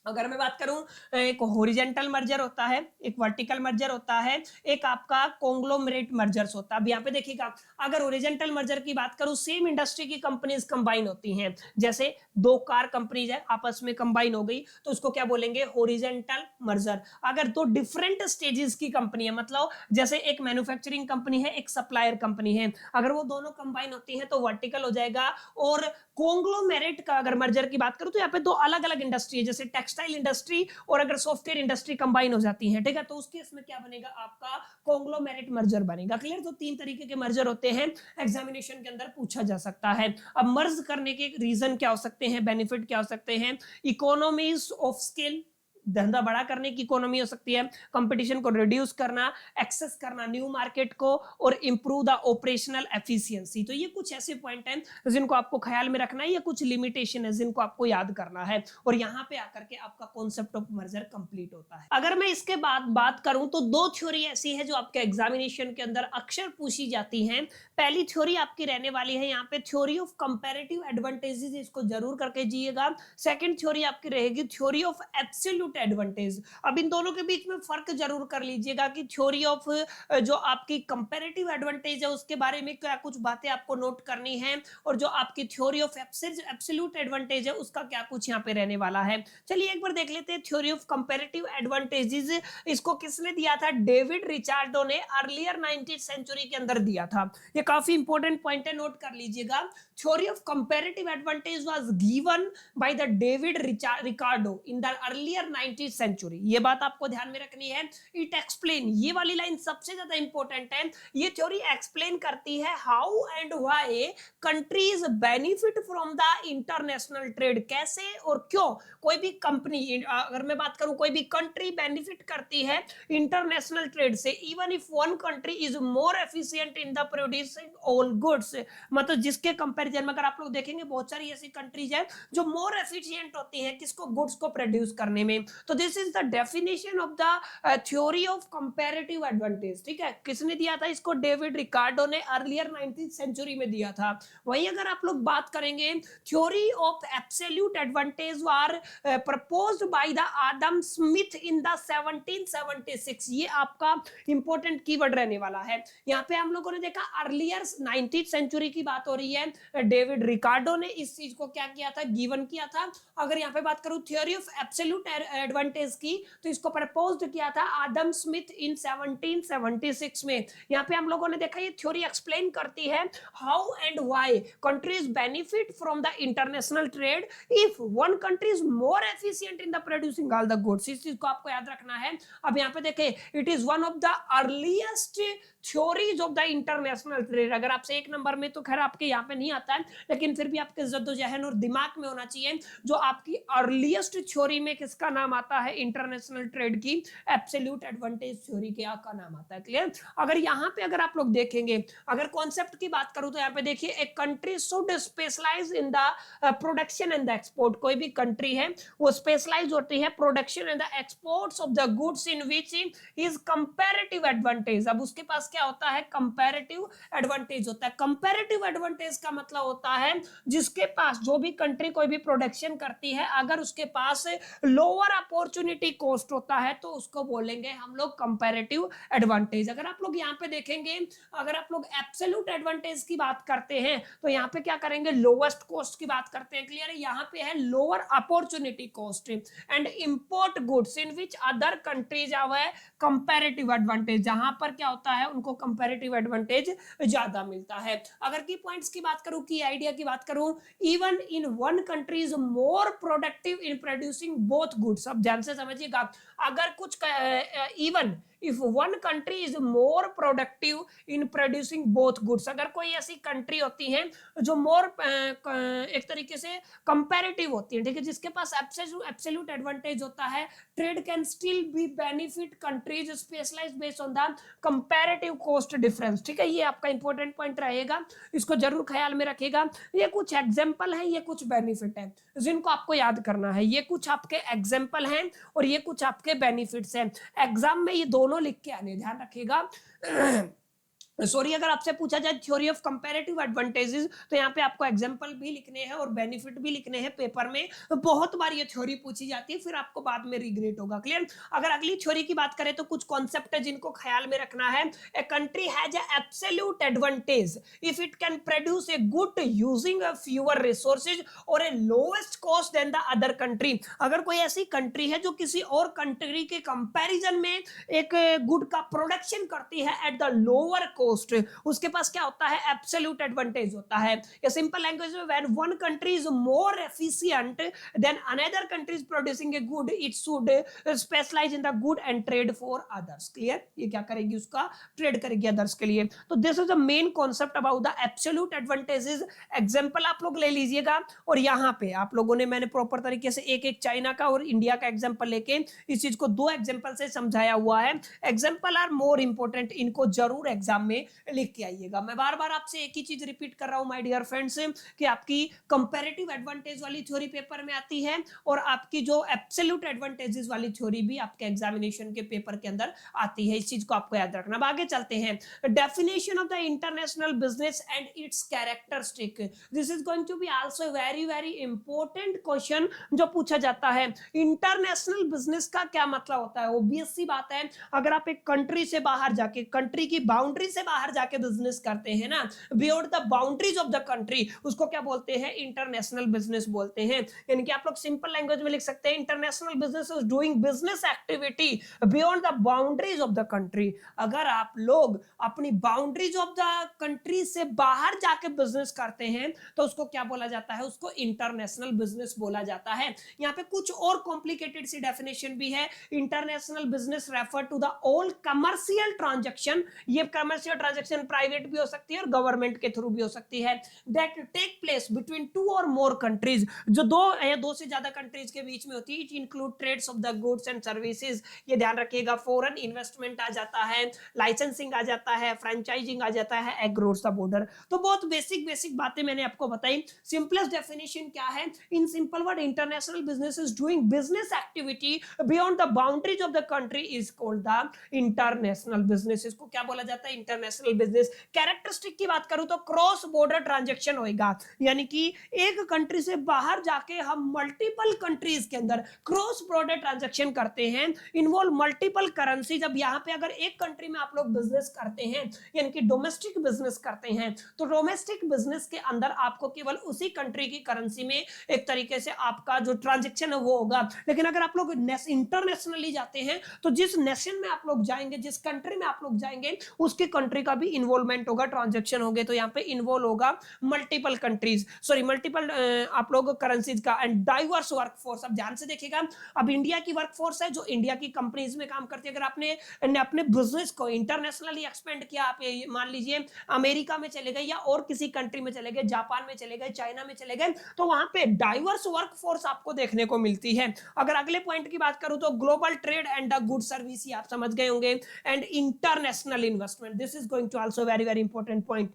अगर मैं बात करूं, एक हॉरिजॉन्टल मर्जर होता है, एक वर्टिकल मर्जर होता है, एक आपका कॉन्ग्लोमरेट मर्जर्स होता है। अब यहाँ पे देखिएगा, अगर हॉरिजॉन्टल मर्जर की बात करूं, सेम इंडस्ट्री की कंपनीज कंबाइन होती हैं, जैसे दो कार कंपनीज है आपस में कंबाइन हो गई, तो उसको क्या बोलेंगे? Horizontal merger. अगर दो डिफरेंट स्टेजेस की कंपनी है, मतलब जैसे एक मैन्युफैक्चरिंग कंपनी है, एक सप्लायर कंपनी है, अगर वो दोनों कंबाइन होती है तो वर्टिकल हो जाएगा। और कॉन्ग्लोमेरेट का अगर मर्जर की बात करूं तो यहाँ पे दो अलग अलग इंडस्ट्री है, जैसे टेक्सटाइल इंडस्ट्री और अगर सॉफ्टवेयर इंडस्ट्री कंबाइन हो जाती है, ठीक है, तो उस केस में क्या बनेगा? आपका कॉन्ग्लोमेरेट मर्जर बनेगा। क्लियर? तो तीन तरीके के मर्जर होते हैं, एग्जामिनेशन के अंदर पूछा जा सकता है। अब मर्ज करने के रीजन क्या हो सकते हैं, बेनिफिट क्या हो सकते हैं? इकोनॉमीज ऑफ स्केल, धंधा बड़ा करने की इकोनॉमी हो सकती है, कंपटीशन को रिड्यूस करना, एक्सेस करना न्यू मार्केट को, और इंप्रूव द ऑपरेशनल एफिशिएंसी। तो ये कुछ ऐसे पॉइंट हैं जिनको आपको ख्याल में रखना है, ये कुछ लिमिटेशन है जिनको आपको याद करना है, और यहाँ पे आकर के आपका कॉन्सेप्ट ऑफ मर्जर कंप्लीट होता है। अगर मैं इसके बाद बात करूं तो दो थ्योरी ऐसी है जो आपके एग्जामिनेशन के अंदर अक्सर पूछी जाती हैं। पहली थ्योरी आपकी रहने वाली है यहाँ पे थ्योरी ऑफ कंपैरेटिव एडवांटेजेस, इसको जरूर करके जाइएगा। सेकंड थ्योरी आपकी रहेगी थ्योरी ऑफ एब्सोल्यूट एडवांटेज। अब इन दोनों के बीच में फर्क जरूर कर लीजिएगा कि थ्योरी ऑफ जो आपकी कंपैरेटिव एडवांटेज है उसके बारे में क्या कुछ बातें आपको नोट करनी है, और जो आपकी थ्योरी ऑफ एब्सोल्यूट एडवांटेज है उसका क्या कुछ यहाँ पे रहने वाला है। चलिए एक बार देख लेते हैं थ्योरी ऑफ कंपैरेटिव एडवांटेजेस। इसको किसने दिया था? डेविड रिचार्डो ने अर्लियर 19th सेंचुरी के अंदर दिया था। ये काफी इंपॉर्टेंट पॉइंट है, नोट कर लीजिएगा। Theory of comparative advantage was given by the David Ricardo in the earlier 19th century. ये बात आपको ध्यान में रखनी है। इट एक्सप्लेन, ये वाली लाइन सबसे ज्यादा इंपॉर्टेंट है। ये थ्योरी एक्सप्लेन करती है how and why countries benefit from the international trade, कैसे और क्यों कोई भी कंपनी, अगर मैं बात करूं कोई भी कंट्री बेनिफिट करती है इंटरनेशनल ट्रेड से, even if one country is more efficient in the producing all goods. मतलब जिसके कंपैरिजन में अगर आप लोग देखेंगे बहुत सारी ऐसी कंट्रीज है जो मोर एफिशिएंट होती हैं किसको? गुड्स को प्रोड्यूस करने में। तो this is the definition of the theory of comparative advantage. ठीक है, किसने दिया था इसको? डेविड रिकार्डो ने अर्लियर 19th सेंचुरी में दिया था। वहीं अगर आप लोग बात करेंगे theory of absolute advantage war proposed by the Adam Smith in the 1776। ये आपका इंपॉर्टेंट कीवर्ड रहने वाला है। यहाँ पे हम लोगों ने देखा अर्लियर 19th सेंचुरी की बात हो रही है, डेविड रिकार्डो ने इस चीज को क्या किया था? गिवन किया था। अगर यहाँ पे बात करूं थ्योरी ऑफ एब्सोल्यूट एडवांटेज की, तो इसको प्रपोज्ड किया था आदम स्मिथ इन 1776 में। यहाँ पे हम लोगों ने देखा ये थ्योरी एक्सप्लेन करती है how and why countries benefit from the international trade if one country is more efficient in the producing all the goods. इस चीज को आपको याद रखना है। अब यहाँ पे देखें, it is one of the earliest theories of the international trade. अगर आपसे एक नंबर में तो खैर आपके यहाँ पे नहीं आता है, लेकिन फिर भी आपके जद्दोजहद और दिमाग में होना चाहिए जो आपकी अर्लीस्ट थ्योरी में किसका नाम आता है इंटरनेशनल ट्रेड की? एब्सोल्यूट एडवांटेज थ्योरी का नाम आता है। क्लियर? अगर यहाँ पे अगर आप लोग देखेंगे, अगर कॉन्सेप्ट की बात करूं तो यहाँ पे देखिए एक country should specialize in the production and the export. कोई भी कंट्री है वो स्पेशलाइज होती है production and the exports of the goods in which is comparative advantage. अब उसके पास क्या होता है? कंपैरेटिव एडवांटेज होता है। कंपैरेटिव एडवांटेज का मतलब होता है जिसके पास, जो भी कंट्री कोई भी प्रोडक्शन करती है, अगर उसके पास लोअर अपॉर्चुनिटी कॉस्ट होता है तो उसको बोलेंगे हम लोग कंपैरेटिव एडवांटेज। अगर आप लोग यहाँ पे देखेंगे, अगर आप लोग एब्सोल्यूट एडवांटेज की बात करते हैं तो यहाँ पे क्या करेंगे? लोवेस्ट कॉस्ट की बात करते हैं। क्लियर है? यहाँ पे है lower opportunity cost and import goods in which other countries have a comparative advantage. जहां पर क्या होता है? उनको कंपैरेटिव एडवांटेज ज्यादा मिलता है। अगर की पॉइंट्स की बात करूं, की आइडिया की बात करूं, even in one country is more productive in producing both goods. अब ध्यान से समझिएगा, अगर कुछ even if one country is more productive in producing both goods, अगर कोई ऐसी कंट्री होती है जो मोर एक तरीके से कंपैरेटिव होती है, ठीक है, जिसके पास एब्सोल्यूट एडवांटेज होता है, trade can still be benefit countries specialized based on the comparative cost difference. ठीक है, ये आपका इंपॉर्टेंट पॉइंट रहेगा, इसको जरूर ख्याल में रखिएगा। ये कुछ एग्जाम्पल है, ये कुछ बेनिफिट है जिनको आपको याद करना है। ये कुछ आपके एग्जाम्पल हैं और ये कुछ आपके बेनिफिट्स हैं। एग्जाम में ये दोनों लिख के आने, ध्यान रखिएगा। सॉरी, अगर आपसे पूछा जाए थ्योरी ऑफ कंपैरेटिव एडवांटेजेस तो यहाँ पे आपको एग्जांपल भी लिखने हैं और बेनिफिट भी लिखने हैं। पेपर में बहुत बार ये थ्योरी पूछी जाती है, फिर आपको बाद में रिग्रेट होगा। क्लियर? अगर अगली थ्योरी की बात करें तो कुछ कॉन्सेप्ट है जिनको ख्याल में रखना है। A country has absolute advantage if it can produce a good using fewer resources और a lowest cost than the other country. अगर कोई ऐसी कंट्री है जो किसी और कंट्री के कंपैरिजन में एक गुड का प्रोडक्शन करती है एट द लोअर कोस्ट, उसके पास क्या होता है, एब्सोल्यूट एडवांटेज होता है। या सिंपल लैंग्वेज में when one country is more efficient than another country is producing a good, it should specialize in the good and trade for others. Clear, ये क्या करेगी, उसका ट्रेड करेगी अदर्स के लिए। तो this is the main concept about the absolute advantages. Example आप लोग ले लीजिएगा, और यहाँ पे आप लोगों ने, मैंने प्रॉपर तरीके से एक एक चाइना का और इंडिया का एग्जांपल लेके इस चीज को दो एग्जांपल से समझाया हुआ है। एग्जांपल आर मोर इंपोर्टेंट, इनको जरूर एग्जाम में लिख के आइएगा। मैं बार बार आपसे एक ही चीज रिपीट कर रहा हूं माय डियर फ्रेंड्स, कि आपकी कंपैरेटिव एडवांटेज वाली थ्योरी पेपर में आती है, और आपकी जो एब्सोल्यूट एडवांटेजेस वाली थ्योरी भी आपके एग्जामिनेशन के पेपर के अंदर आती है। इस चीज को आपको याद रखना। अब आगे चलते हैं, definition of the international business and its characteristic. This is going to be also very very important question जो पूछा जाता है। इंटरनेशनल बिजनेस का क्या मतलब होता है? ऑब्वियस सी बात है, अगर आप एक कंट्री से बाहर जाके, कंट्री की बाउंड्री से बाहर जाके बिजनेस करते हैं ना, beyond the boundaries of the country, उसको क्या बोलते हैं? इंटरनेशनल बिजनेस बोलते हैं। यानी कि आप लोग सिंपल लैंग्वेज में लिख सकते हैं, international business is doing business activity beyond the boundaries of the country. अगर आप लोग अपनी बाउंड्रीज ऑफ द कंट्री से बाहर जाके बिजनेस करते हैं तो उसको क्या बोला जाता है? उसको इंटरनेशनल बिजनेस बोला जाता है। यहाँ पे कुछ और कॉम्प्लिकेटेड सी डेफिनेशन भी है। International business refer to the all commercial transaction, ये कमर्शियल ट्रांजैक्शन प्राइवेट भी हो सकती है और गवर्नमेंट के थ्रू भी हो सकती है, that take place between two और मोर कंट्रीज, जो दो से ज्यादा कंट्रीज के बीच में होती है। It include trades of the goods and services, ये ध्यान रखिएगा। फॉरेन इन्वेस्टमेंट आ जाता है, लाइसेंसिंग आ जाता है, फ्रेंचाइजिंग आ जाता है, एग्रोस द बॉर्डर। तो बहुत बेसिक बेसिक बातें मैंने आपको बताई। सिंपलेस्ट डेफिनेशन क्या है? In simple word, international business is doing business activity beyond the boundaries of the country is called the international business. इसको क्या बोला जाता है? International business. कैरेक्टरिस्टिक की बात करूं तो क्रॉस बॉर्डर ट्रांजैक्शन होगा, यानी कि एक कंट्री से बाहर जाके हम मल्टीपल कंट्रीज के अंदर क्रॉस बॉर्डर ट्रांजैक्शन करते हैं, इन्वॉल्व मल्टीपल करेंसी। जब यहाँ पे अगर एक कंट्री में आप लोग बिजनेस करते हैं, यानी कि डोमेस्टिक बिजनेस करते हैं, तो डोमेस्टिक बिजनेस के अंदर आपको केवल उसी कंट्री की करेंसी में एक तरीके से आपका जो ट्रांजैक्शन है वो होगा। लेकिन अगर आप लोग इंटरनेशनली जाते हैं तो जिस नेशन में आप लोग जाएंगे, जिस कंट्री में आप लोग जाएंगे, उसकी कंट्री का भी इन्वॉल्वमेंट होगा, ट्रांजैक्शन होंगे। तो यहाँ पे इन्वॉल्व होगा मल्टीपल कंट्रीज, सॉरी मल्टीपल आप लोग करेंसीज का, एंड डाइवर्स वर्कफोर्स। अब ध्यान से देखिएगा, अब इंडिया की वर्कफोर्स है जो इंडिया की कंपनीज में काम करती है। अगर आपने अपने बिजनेस को इंटरनेशनली एक्सपेंड किया, आप मान लीजिए अमेरिका में चले गए या और किसी कंट्री में चले गए, जापान में चले गए, चाइना में चले गए, तो वहां पे डाइवर्स वर्कफोर्स आपको देखने को मिलती है। अगर अगले पॉइंट की बात करूं तो global trade and the good service, आप समझ गए होंगे, and international investment. This is going to also very very important point,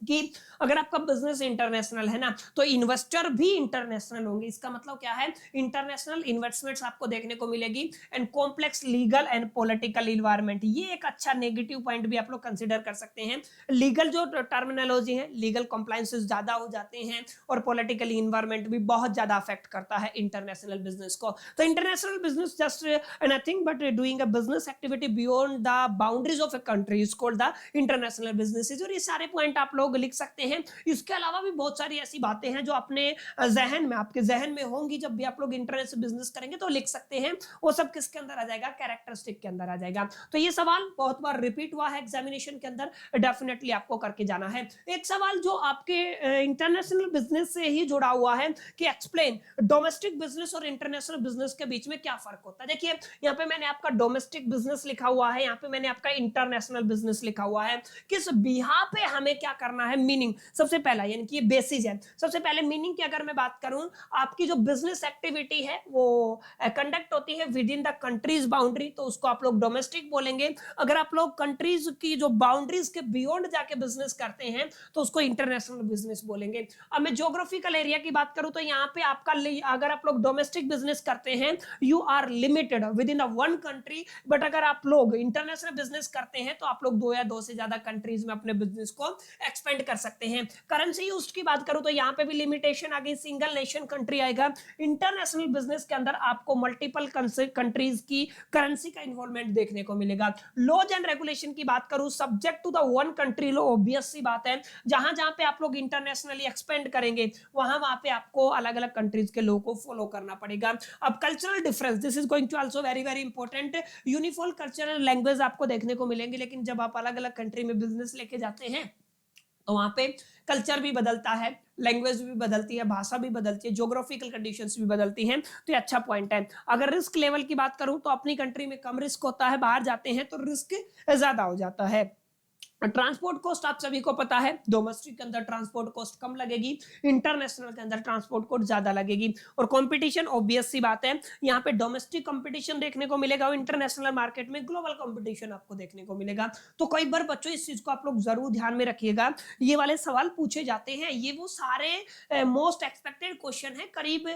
कि अगर आपका बिजनेस इंटरनेशनल है ना, तो इन्वेस्टर भी इंटरनेशनल होंगे। इसका मतलब क्या है? इंटरनेशनल इन्वेस्टमेंट्स आपको देखने को मिलेगी, and complex legal and political environment, ये एक अच्छा नेगेटिव पॉइंट भी आप लोग कंसीडर कर सकते हैं। लीगल जो टर्मिनोलॉजी है, लीगल कंप्लायंसेस ज्यादा हो जाते हैं, और पॉलिटिकल इन्वायरमेंट भी बहुत ज्यादा अफेक्ट करता है इंटरनेशनल बिजनेस को। तो international business just nothing but doing a business activity beyond the boundaries of a country is called the international businesses. और ये सारे पॉइंट आप लोग लिख सकते हैं। इसके अलावा भी बहुत सारी ऐसी बातें हैं जो अपने जहन में, आपके जहन में होंगी, जब भी आप लोग इंटरनेशनल बिजनेस करेंगे तो लिख सकते हैं। वो सब किसके अंदर आ जाएगा? कैरेक्टरिस्टिक के अंदर आ जाएगा। तो ये सवाल बहुत बार रिपीट हुआ है एग्जामिनेशन के अंदर, डेफिनेटली आपको करके जाना है। एक सवाल जो आपके इंटरनेशनल बिजनेस से ही जुड़ा हुआ है कि एक्सप्लेन डोमेस्टिक बिजनेस और इंटरनेशनल बिजनेस के बीच में क्या फर्क होता है। देखिए यहाँ पे मैंने आपका डोमेस्टिक बिजनेस लिखा हुआ है, यहाँ पे मैंने आपका इंटरनेशनल बिजनेस लिखा हुआ है। किस बिहा पे हमें क्या करना है? मीनिंग सबसे पहला, यानी कि ये बेसिस है। सबसे पहले मीनिंग की अगर मैं बात करूं, आपकी जो बिजनेस एक्टिविटी है वो कंडक्ट होती है with in the countries boundary, तो उसको आप लोग डोमेस्टिक बोलेंगे। अगर आप लोग कंट्रीज की जो बाउंड्रीज के बियॉन्ड जाके बिजनेस करते हैं तो उसको इंटरनेशनल बिजनेस बोलेंगे। अब मैं ज्योग्राफिकल एरिया की बात करूं तो यहाँ पे आपका, अगर आप लोग डोमेस्टिक बिजनेस करते हैं, you are limited within one country, but अगर आप लोग इंटरनेशनल बिजनेस करते हैं तो आप लोग दो या दो से ज्यादा कंट्रीज में अपने बिजनेस को एक्सपेंड कर सकते हैं। करेंसी यूज की बात करूं तो यहाँ पे भी लिमिटेशन आ गई, सिंगल नेशन कंट्री आएगा। इंटरनेशनल बिजनेस के अंदर आपको मल्टीपल कंट्रीज की करेंसी का इन्वॉल्वमेंट देखने को मिलेगा। लॉज एंड रेगुलेशन की बात करूं, subject to the one country law, obvious सी बात है, जहां जहां पे आप लोग इंटरनेशनली एक्सपेंड करेंगे वहां वहां पे आपको अलग अलग कंट्रीज के लॉ को फॉलो करना पड़ेगा। अब cultural difference, this is going to also very very important. Uniform cultural language आपको देखने को मिलेंगे, लेकिन जब आप अलग अलग कंट्री में बिजनेस लेके जाते हैं तो वहां पे कल्चर भी बदलता है, लैंग्वेज भी बदलती है, भाषा भी बदलती है, ज्योग्राफिकल कंडीशंस भी बदलती हैं। तो ये अच्छा पॉइंट है। अगर रिस्क लेवल की बात करूं तो अपनी कंट्री में कम रिस्क होता है, बाहर जाते हैं तो रिस्क ज्यादा हो जाता है। ट्रांसपोर्ट कॉस्ट आप सभी को पता है, डोमेस्टिक के अंदर ट्रांसपोर्ट कॉस्ट कम लगेगी, इंटरनेशनल के अंदर ट्रांसपोर्ट कॉस्ट ज्यादा लगेगी। और कंपटीशन ऑब्वियस सी बात है, यहाँ पे डोमेस्टिक कंपटीशन देखने को मिलेगा और इंटरनेशनल मार्केट में ग्लोबल कंपटीशन आपको देखने को मिलेगा। तो कई बार बच्चों इस चीज को आप लोग जरूर ध्यान में रखिएगा, ये वाले सवाल पूछे जाते हैं। ये वो सारे मोस्ट एक्सपेक्टेड क्वेश्चन है, करीब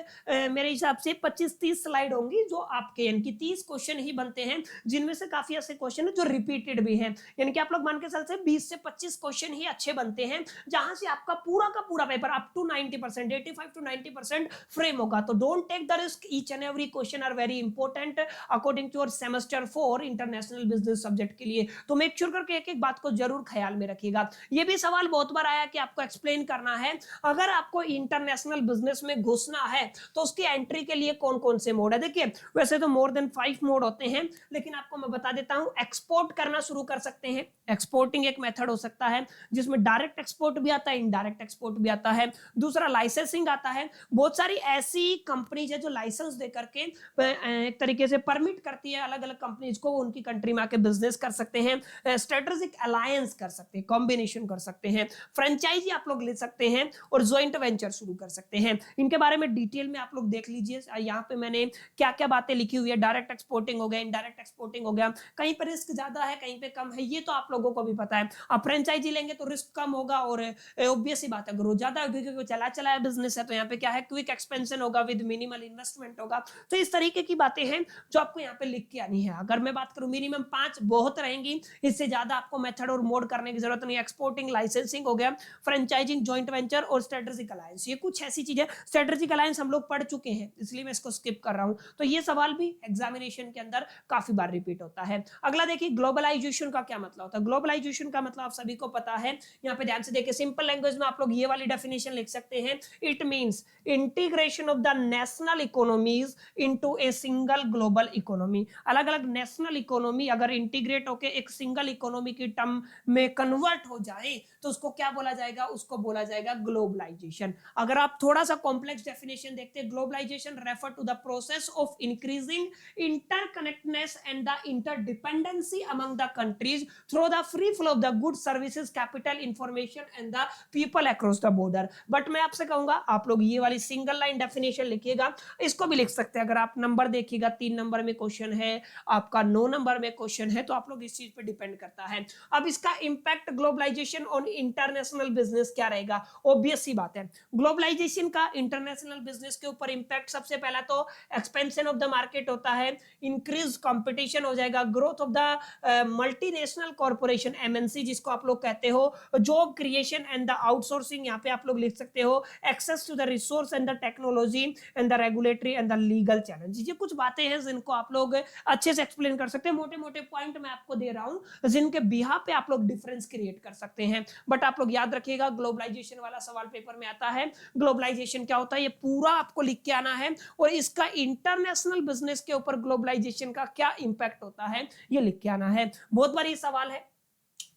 मेरे हिसाब से 25-30 स्लाइड होंगी जो आपके, यानी कि 30 क्वेश्चन ही बनते हैं, जिनमें से काफी ऐसे क्वेश्चन है जो रिपीटेड भी है। यानी कि आप लोग मान के चलते 20 से 25 क्वेश्चन ही अच्छे बनते हैं, जहां से आपका पूरा का पूरा paper up to 90%, 85 to 90% frame होगा। तो don't take the risk, each and every question are very important according to your semester 4 international business subject के लिए। तो मेक श्योर करके एक एक बात को जरूर ख्याल में रखिएगा। ये भी सवाल बहुत बार आया कि आपको एक्सप्लेन करना है, अगर आपको इंटरनेशनल बिजनेस में घुसना है तो उसकी एंट्री के लिए कौन कौन से मोड है। देखिए वैसे तो मोर देन 5 मोड होते हैं, लेकिन आपको मैं बता देता हूं, एक्सपोर्ट करना शुरू कर सकते हैं। एक्सपोर्टिंग एक मेथड हो सकता है जिसमें डायरेक्ट एक्सपोर्ट भी आता है, इनडायरेक्ट एक्सपोर्ट भी आता है। दूसरा लाइसेंसिंग आता है, बहुत सारी ऐसी कंपनीज है जो लाइसेंस दे करके एक तरीके से परमिट करती है अलग अलग कंपनीज को, उनकी कंट्री में आके बिजनेस कर सकते हैं। स्ट्रेटेजिक अलायंस कर सकते हैं, कॉम्बिनेशन कर सकते हैं, फ्रेंचाइजी आप लोग ले सकते हैं और ज्वाइंट वेंचर शुरू कर सकते हैं। इनके बारे में डिटेल में आप लोग देख लीजिए, यहाँ पे मैंने क्या क्या बातें लिखी हुई है। डायरेक्ट एक्सपोर्टिंग हो गया, इनडायरेक्ट एक्सपोर्टिंग हो गया, कहीं पर रिस्क ज्यादा है कहीं पे कम है, ये तो आप लोगों को भी पता है। आप फ्रेंचाइजी लेंगे तो रिस्क कम होगा और ऑब्वियस ही बात है ग्रोथ ज्यादा होगी, क्योंकि चला चलाया बिजनेस है। तो यहाँ पे क्या है, क्विक एक्सपेंशन होगा विद मिनिमल इन्वेस्टमेंट होगा। तो इस तरीके की बातें हैं जो आपको यहाँ पे लिख के आनी है। अगर मैं बात करूं मिनिमम 5 बहुत रहेंगी, इससे ज्यादा आपको मेथड और मोड करने की जरूरत नहीं। एक्सपोर्टिंग, लाइसेंसिंग हो गया, फ्रेंचाइजिंग, जॉइंट वेंचर और स्ट्रेटेजिक अलायंस, ये कुछ ऐसी चीजें। स्ट्रेटेजिक अलायंस हम लोग पढ़ चुके हैं, इसलिए मैं इसको स्किप कर रहा हूं। तो ये सवाल भी एग्जामिनेशन के अंदर काफी बार रिपीट होता है। अगला देखिए, ग्लोबलाइजेशन का क्या मतलब होता है। ग्लोबलाइजेशन का मतलब आप सभी को पता है, यहाँ पे ध्यान से देखिए, सिंपल लैंग्वेज में आप लोग ये वाली डेफिनेशन लिख सकते हैं। It means integration of the national economies into a single global economy. अलग अलग नेशनल इकोनॉमी अगर इंटीग्रेट होकर एक सिंगल इकोनॉमी की टर्म में कन्वर्ट हो जाए तो उसको क्या बोला जाएगा, उसको बोला जाएगा ग्लोबलाइजेशन। अगर आप थोड़ा सा कॉम्प्लेक्स डेफिनेशन देखते हैं, globalization refer to the process of increasing interconnectedness and the interdependency among the countries through the free flow of the goods, services, capital, information and the people across the border. But मैं आपसे कहूंगा आप लोग ये वाली single line definition लिखिएगा, इसको भी लिख सकते हैं। अगर आप नंबर देखिएगा, 3 नंबर में क्वेश्चन है, आपका 9 नंबर में क्वेश्चन है, तो आप लोग इस चीज पे डिपेंड करता है। अब इसका impact globalization on international business क्या रहेगा, ऑब्वियस सी बात है। ग्लोबलाइजेशन का इंटरनेशनल बिजनेस के ऊपर इंपैक्ट सबसे पहला तो एक्सपेंशन ऑफ द मार्केट होता है, इंक्रीज कंपटीशन हो जाएगा, growth of the multinational corporation MNC जिसको आप लोग कहते हो, job creation and the outsourcing, यहाँ पे आप लोग लिख सकते हो, access to the resource and the technology and the regulatory and the legal challenge. ये कुछ बातें हैं जिनको आप लोग अच्छे से एक्सप्लेन कर सकते हैं। मोटे मोटे पॉइंट मैं आपको दे रहा हूं जिनके बिहाफ पे आप लोग डिफरेंस क्रिएट कर सकते हैं। बट आप लोग याद रखिएगा, ग्लोबलाइजेशन वाला सवाल पेपर में आता है, ग्लोबलाइजेशन क्या होता है ये पूरा आपको लिख के आना है, और इसका इंटरनेशनल बिजनेस के ऊपर ग्लोबलाइजेशन का क्या इंपैक्ट होता है ये लिख के आना है। बहुत बार ये सवाल है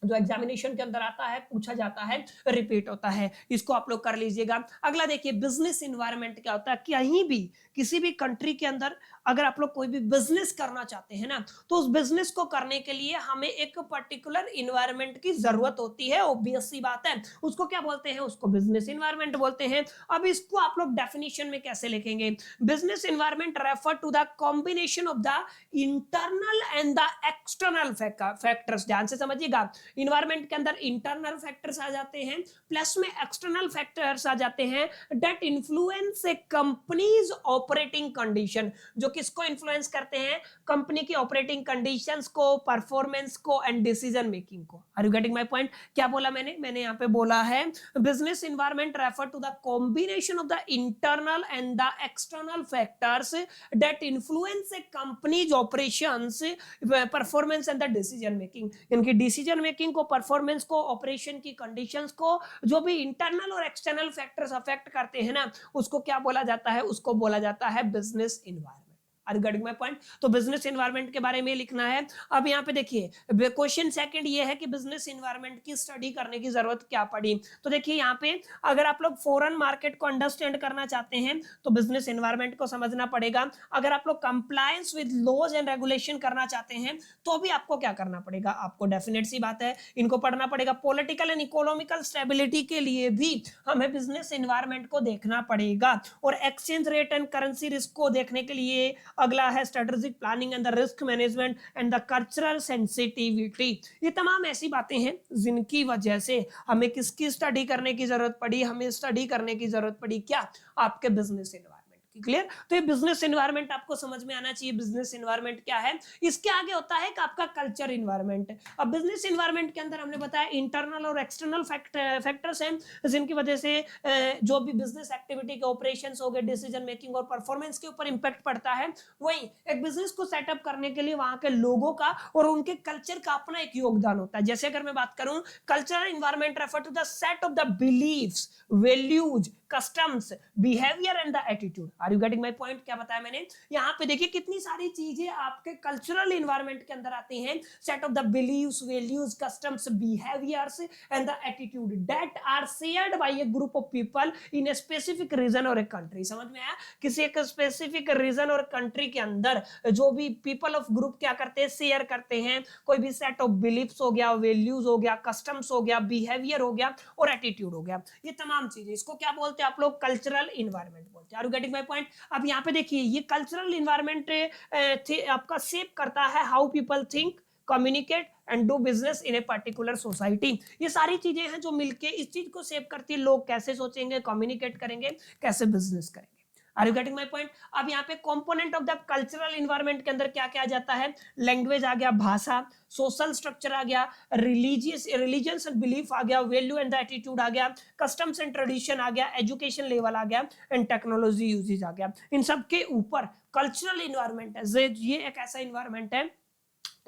जो एग्जामिनेशन के अंदर आता है, पूछा जाता है, रिपीट होता है, इसको आप लोग कर लीजिएगा। अगला देखिए, बिजनेस एनवायरनमेंट क्या होता है। कहीं भी किसी भी कंट्री के अंदर अगर आप लोग कोई भी बिजनेस करना चाहते हैं ना, तो उस बिजनेस को करने के लिए हमें एक पर्टिकुलर एनवायरनमेंट की जरूरत होती है, ऑब्वियस सी बात है। उसको क्या बोलते हैं, उसको बिजनेस एनवायरनमेंट बोलते हैं। अब इसको आप लोग डेफिनेशन में कैसे लिखेंगे, business environment refer to the combination of the internal and the external factors. ध्यान से समझिएगा, इन्वायरमेंट के अंदर इंटरनल फैक्टर्स आ जाते हैं, प्लस में एक्सटर्नल फैक्टर्स आ जाते हैं that influence a company's operating condition, जो किसको इन्फ्लुएंस करते हैं, कंपनी की ऑपरेटिंग कंडीशंस को, परफॉर्मेंस को एंड डिसीजन मेकिंग को। Are you getting my point? क्या बोला मैंने यहाँ पे बोला है business environment refer to the combination of the internal and the external factors that influence a company's operations, performance and the decision making. इनकी decision making को, परफॉर्मेंस को, ऑपरेशन की कंडीशंस को, जो भी इंटरनल और एक्सटर्नल फैक्टर्स अफेक्ट करते हैं ना, उसको क्या बोला जाता है, उसको बोला जाता है business environment. Are getting my point? तो बिजनेस एनवायरनमेंट के बारे में लिखना है। अब यहाँ पे देखिए क्वेश्चन सेकंड ये है कि बिजनेस एनवायरनमेंट की स्टडी करने की जरूरत क्या पड़ी। तो देखिए यहाँ पे अगर आप लोग फॉरेन मार्केट को अंडरस्टैंड करना चाहते हैं तो बिजनेस एनवायरनमेंट को समझना पड़ेगा। अगर आप लोग compliance with laws and regulation करना चाहते हैं तो भी आपको क्या करना पड़ेगा, आपको डेफिनेट सी बात है इनको पढ़ना पड़ेगा। पॉलिटिकल एंड इकोनॉमिकल स्टेबिलिटी के लिए भी हमें बिजनेस एनवायरनमेंट को देखना पड़ेगा, और exchange rate and currency risk को देखने के लिए अगला है strategic planning and the risk management and the cultural sensitivity. ये तमाम ऐसी बातें हैं जिनकी वजह से हमें किसकी स्टडी करने की जरूरत पड़ी, हमें स्टडी करने की जरूरत पड़ी क्या, आपके बिजनेस एनवायरनमेंट। क्लियर? तो ये बिजनेस एनवायरनमेंट आपको समझ में आना चाहिए। बिजनेस एनवायरनमेंट क्या है, इसके आगे होता है कि आपका कल्चर एनवायरनमेंट। अब बिजनेस एनवायरनमेंट के अंदर हमने बताया इंटरनल और एक्सटर्नल फैक्टर्स हैं जिनकी वजह से जो भी बिजनेस एक्टिविटी के ऑपरेशंस हो गए, डिसीजन मेकिंग और परफॉर्मेंस के ऊपर इंपैक्ट पड़ता है। वहीं एक बिजनेस को सेटअप करने के लिए वहां के लोगों का और उनके कल्चर का अपना एक योगदान होता है। जैसे अगर मैं बात करूं, cultural environment refer to the set of the beliefs, values, customs, behaviour and the attitude. Are you getting my point? क्या बताया मैंने? यहाँ पे देखिए कितनी सारी चीजें आपके कल्चरल एनवायरनमेंट के अंदर आती हैं। Set of the beliefs, values, customs, behaviours and the attitude that are shared by a group of people in a specific region और ए कंट्री। समझ में आया? किसी एक स्पेसिफिक रीजन और कंट्री के अंदर जो भी पीपल ऑफ ग्रुप क्या करते हैं, शेयर करते हैं कोई भी सेट ऑफ बिलीव्स हो गया, वैल्यूज हो गया, कस्टम्स हो गया, बिहेवियर हो गया और एटीट्यूड हो गया। ये तमाम चीजें, इसको क्या बोलते हैं आप लोग, कल्चरल एनवायरनमेंट बोलते हैं। Are you getting my point? अब यहाँ पे देखिए ये कल्चरल एनवायरनमेंट आपका शेप करता है how people think, communicate and do business in a particular society. ये सारी चीजें हैं जो मिलके इस चीज को शेप करती है, लोग कैसे सोचेंगे, कम्युनिकेट करेंगे, कैसे बिजनेस करेंगे। Are you getting my point? अब यहाँ पे component of the cultural environment के अंदर क्या क्या आ जाता है, लैंग्वेज आ गया, भाषा, सोशल स्ट्रक्चर आ गया, रिलीजियस एंड बिलीफ आ गया, वैल्यू एंड द एटीट्यूड आ गया, कस्टम्स एंड ट्रेडिशन आ गया, एजुकेशन लेवल आ गया एंड टेक्नोलॉजी यूजेज आ गया। इन सब के ऊपर कल्चरल एनवायरनमेंट है। ये एक ऐसा एनवायरनमेंट है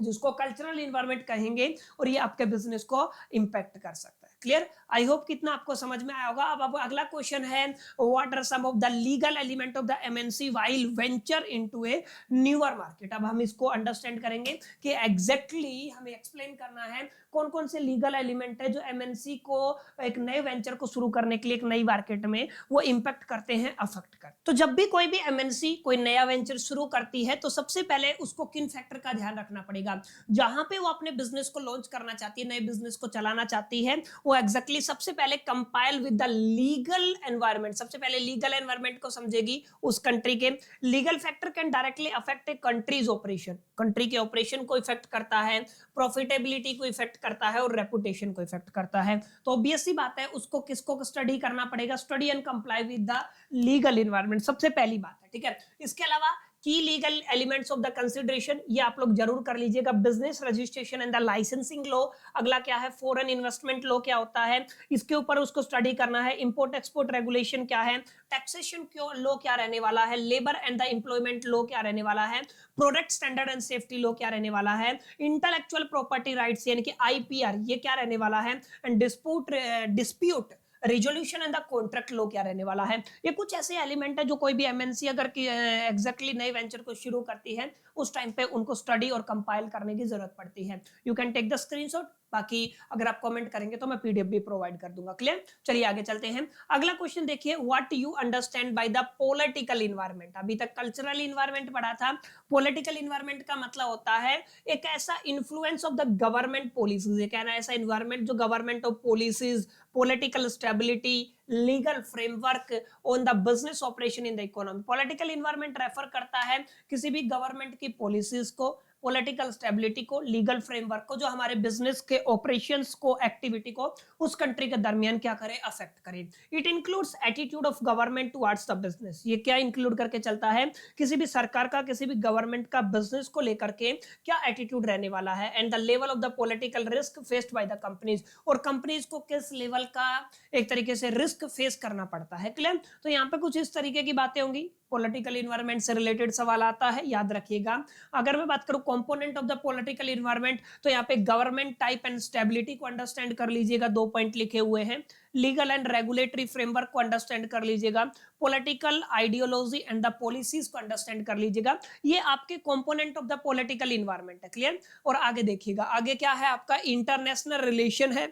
जिसको कल्चरल एनवायरनमेंट कहेंगे और ये आपके बिजनेस को इंपैक्ट कर सकता है। क्लियर? आई होप कितना आपको समझ में आया होगा। अब अगला क्वेश्चन है what are some of the legal element of the MNC while venture into a newer market. अब हम इसको अंडरस्टैंड करेंगे कि एग्जैक्टली हमें एक्सप्लेन करना है कौन कौन से लीगल एलिमेंट है जो एमएनसी को एक नए वेंचर को शुरू करने के लिए एक नई मार्केट में वो इंपैक्ट करते हैं, अफेक्ट करते हैं। तो जब भी कोई भी एमएनसी कोई नया वेंचर शुरू करती है तो सबसे पहले उसको किन फैक्टर का ध्यान रखना पड़ेगा। जहां पे वो अपने बिजनेस को लॉन्च करना चाहती है, नए बिजनेस को चलाना चाहती है, वो एग्जैक्टली सबसे पहले compile with the legal environment, सबसे पहले लीगल एनवायरनमेंट को समझेगी उस कंट्री के। Legal factor can directly affect A countries operation, country के ऑपरेशन को इफेक्ट करता है, प्रॉफिटेबिलिटी को इफेक्ट करता है और रेपुटेशन को इफेक्ट करता है। तो ऑब्वियस सी बात है उसको किसको स्टडी करना पड़ेगा, study and comply with the legal environment, सबसे पहली बात है। ठीक है, इसके अलावा की legal elements of the consideration ये आप लोग जरूर कर लीजिएगा, business registration and the licensing law. अगला क्या है, फॉरेन इन्वेस्टमेंट लॉ क्या होता है, इसके ऊपर उसको स्टडी करना है। इंपोर्ट एक्सपोर्ट रेगुलेशन क्या है, टैक्सेशन लॉ क्या रहने वाला है, labour and the employment law क्या रहने वाला है, product standard and safety law क्या रहने वाला है, इंटेलेक्चुअल प्रॉपर्टी राइट्स यानी कि आईपीआर ये क्या रहने वाला है, and dispute resolution and the contract law क्या रहने वाला है। ये कुछ ऐसे एलिमेंट है जो कोई भी एमएनसी अगर एग्जैक्टली नए वेंचर को शुरू करती है उस टाइम पे उनको स्टडी और कंपाइल करने की जरूरत पड़ती है। You can take the screenshot, बाकी अगर आप कमेंट करेंगे तो मैं पीडीएफ भी प्रोवाइड कर दूंगा। क्लियर? चलिए आगे चलते हैं। अगला क्वेश्चन देखिए, what you understand by the political environment. अभी तक कल्चरल इन्वायरमेंट पढ़ा था, पॉलिटिकल इन्वायरमेंट का मतलब होता है एक ऐसा influence of the government policies, एक ऐसा इन्वायरमेंट जो government of policies, political stability, legal framework on the business operation in the economy. Political environment refer करता है किसी भी गवर्नमेंट की पॉलिसीज को, पॉलिटिकल स्टेबिलिटी को, लीगल फ्रेमवर्क को, जो हमारे बिजनेस के ऑपरेशंस को, एक्टिविटी को उस कंट्री के दरमियान क्या करे, अफेक्ट करे। It includes attitude of government towards the business, ये क्या इंक्लूड करके चलता है, किसी भी सरकार का, किसी भी गवर्नमेंट का बिजनेस को लेकर के क्या एटीट्यूड रहने वाला है, and the level of the political risk faced by the companies, और कंपनीज को किस लेवल का एक तरीके से रिस्क फेस करना पड़ता है। क्लियर? तो यहाँ पे कुछ इस तरीके की बातें होंगी, पॉलिटिकल इन्वायरमेंट से रिलेटेड सवाल आता है, याद रखिएगा। अगर मैं बात करूं component of the political environment, तो यहाँ पे गवर्नमेंट टाइप एंड स्टेबिलिटी को अंडरस्टैंड कर लीजिएगा, 2 पॉइंट लिखे हुए हैं। लीगल एंड रेगुलेटरी फ्रेमवर्क को अंडरस्टैंड कर लीजिएगा, political ideology and the policies को अंडरस्टैंड कर लीजिएगा। ये आपके component of the political environment है। क्लियर? और आगे देखिएगा, आगे क्या है आपका, इंटरनेशनल रिलेशन है,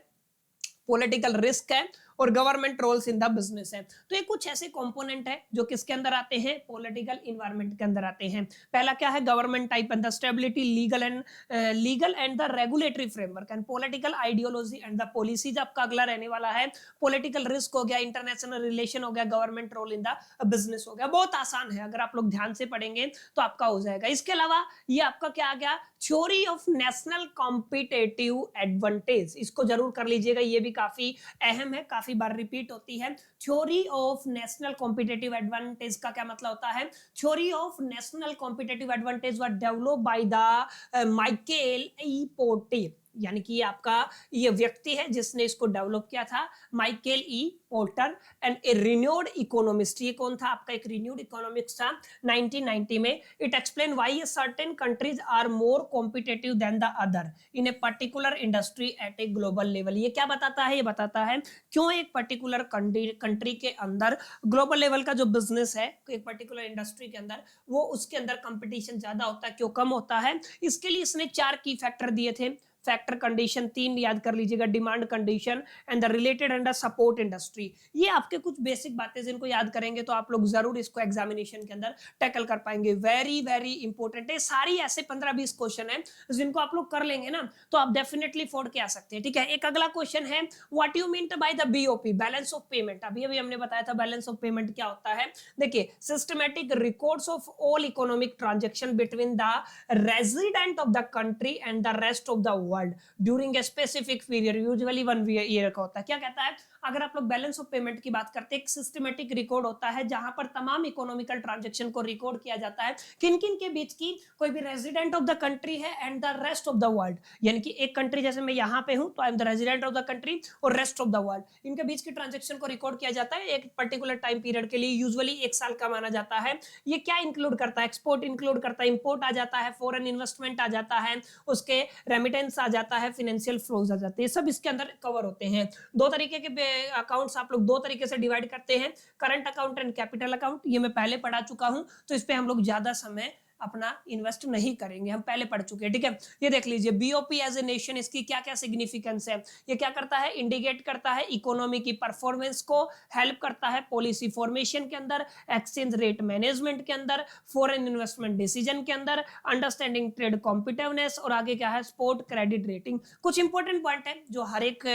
पॉलिटिकल रिस्क है, और government roles in the business है। तो ये कुछ ऐसे कंपोनेंट है जो किसके अंदर आते हैं, पॉलिटिकल इन्वायरमेंट के अंदर आते हैं। पहला क्या है, government type and the stability, legal and the regulatory framework, and political ideology and the policies आपका अगला रहने वाला है। पॉलिटिकल रिस्क हो गया, इंटरनेशनल रिलेशन हो गया, government role in the business हो गया। बहुत आसान है, अगर आप लोग ध्यान से पढ़ेंगे तो आपका हो जाएगा। इसके अलावा ये आपका क्या आ गया, theory of national competitive advantage, इसको जरूर कर लीजिएगा, ये भी काफी अहम है, काफी बार रिपीट होती है। Theory of national competitive advantage का क्या मतलब होता है, theory of national competitive advantage was developed by the Michael E porter, यानी कि आपका ये व्यक्ति है जिसने इसको डेवलप किया था, Michael E porter, and A renewed economist. ये कौन था आपका, एक रिन्यूड इकोनॉमिस्ट था 1990 में। It explain why certain countries are more competitive than the other in a particular industry at a global level. ये क्या बताता है, ये बताता है क्यों एक पर्टिकुलर कंट्री के अंदर ग्लोबल लेवल का जो बिजनेस है, एक पर्टिकुलर इंडस्ट्री के अंदर, वो उसके अंदर कंपटीशन ज्यादा होता है, क्यों कम होता है। इसके लिए इसने 4 की फैक्टर दिए थे। फैक्टर कंडीशन 3 याद कर लीजिएगा, demand condition and the related and the support industry. ये आपके कुछ बेसिक बातें जिनको याद करेंगे तो आप लोग जरूर इसको एग्जामिनेशन के अंदर टैकल कर पाएंगे। वेरी वेरी इंपॉर्टेंट है, सारी ऐसे 15-20 क्वेश्चन है जिनको आप लोग कर लेंगे ना तो आप डेफिनेटली फोड़ के आ सकते हैं। ठीक है, एक अगला क्वेश्चन है, what you mean by the BOP, balance of payment. अभी अभी हमने बताया था बैलेंस ऑफ पेमेंट क्या होता है। देखिए, systematic records of all economic transaction between the resident of the country and the rest of the world during a specific period, usually 1 year का होता है। क्या कहता है, अगर आप लोग बैलेंस ऑफ पेमेंट की बात करते हैं, एक सिस्टमैटिक रिकॉर्ड होता है जहां पर तमाम इकोनॉमिकल ट्रांजैक्शन को रिकॉर्ड किया जाता है, किन किन के बीच की, कोई भी रेजिडेंट ऑफ द कंट्री है and the rest of the world, यानी कि एक कंट्री जैसे मैं यहाँ पे हूं तो I am the resident of the country, और रेस्ट ऑफ द वर्ल्ड, इनके बीच की ट्रांजैक्शन को रिकॉर्ड किया जाता है एक पर्टिकुलर टाइम पीरियड के लिए, यूजुअली 1 साल का माना जाता है। ये क्या इंक्लूड करता है, एक्सपोर्ट इंक्लूड करता है, इंपोर्ट आ जाता है, फॉरेन इन्वेस्टमेंट आ जाता है, उसके रेमिटेंस आ जाता है, फाइनेंशियल फ्लोज आ जाते हैं, सब इसके अंदर कवर होते हैं। 2 तरीके के अकाउंट्स आप लोग 2 तरीके से डिवाइड करते हैं, current account and capital account. ये मैं पहले पढ़ा चुका हूं तो इस पे हम लोग ज्यादा समय अपना इन्वेस्ट नहीं करेंगे, हम पहले पढ़ चुके हैं। ठीक है, ये देख लीजिए, बीओपी एज ए नेशन, इसकी क्या क्या सिग्निफिकेंस है। ये क्या करता है, इंडिकेट करता है इकोनॉमी की परफॉर्मेंस को, हेल्प करता है पॉलिसी फॉर्मेशन के अंदर, एक्सचेंज रेट मैनेजमेंट के अंदर, फॉरेन इन्वेस्टमेंट डिसीजन के अंदर, अंडरस्टैंडिंग ट्रेड कॉम्पिटिटिवनेस, और आगे क्या है, स्पोर्ट क्रेडिट रेटिंग। कुछ इंपॉर्टेंट पॉइंट है जो हर एक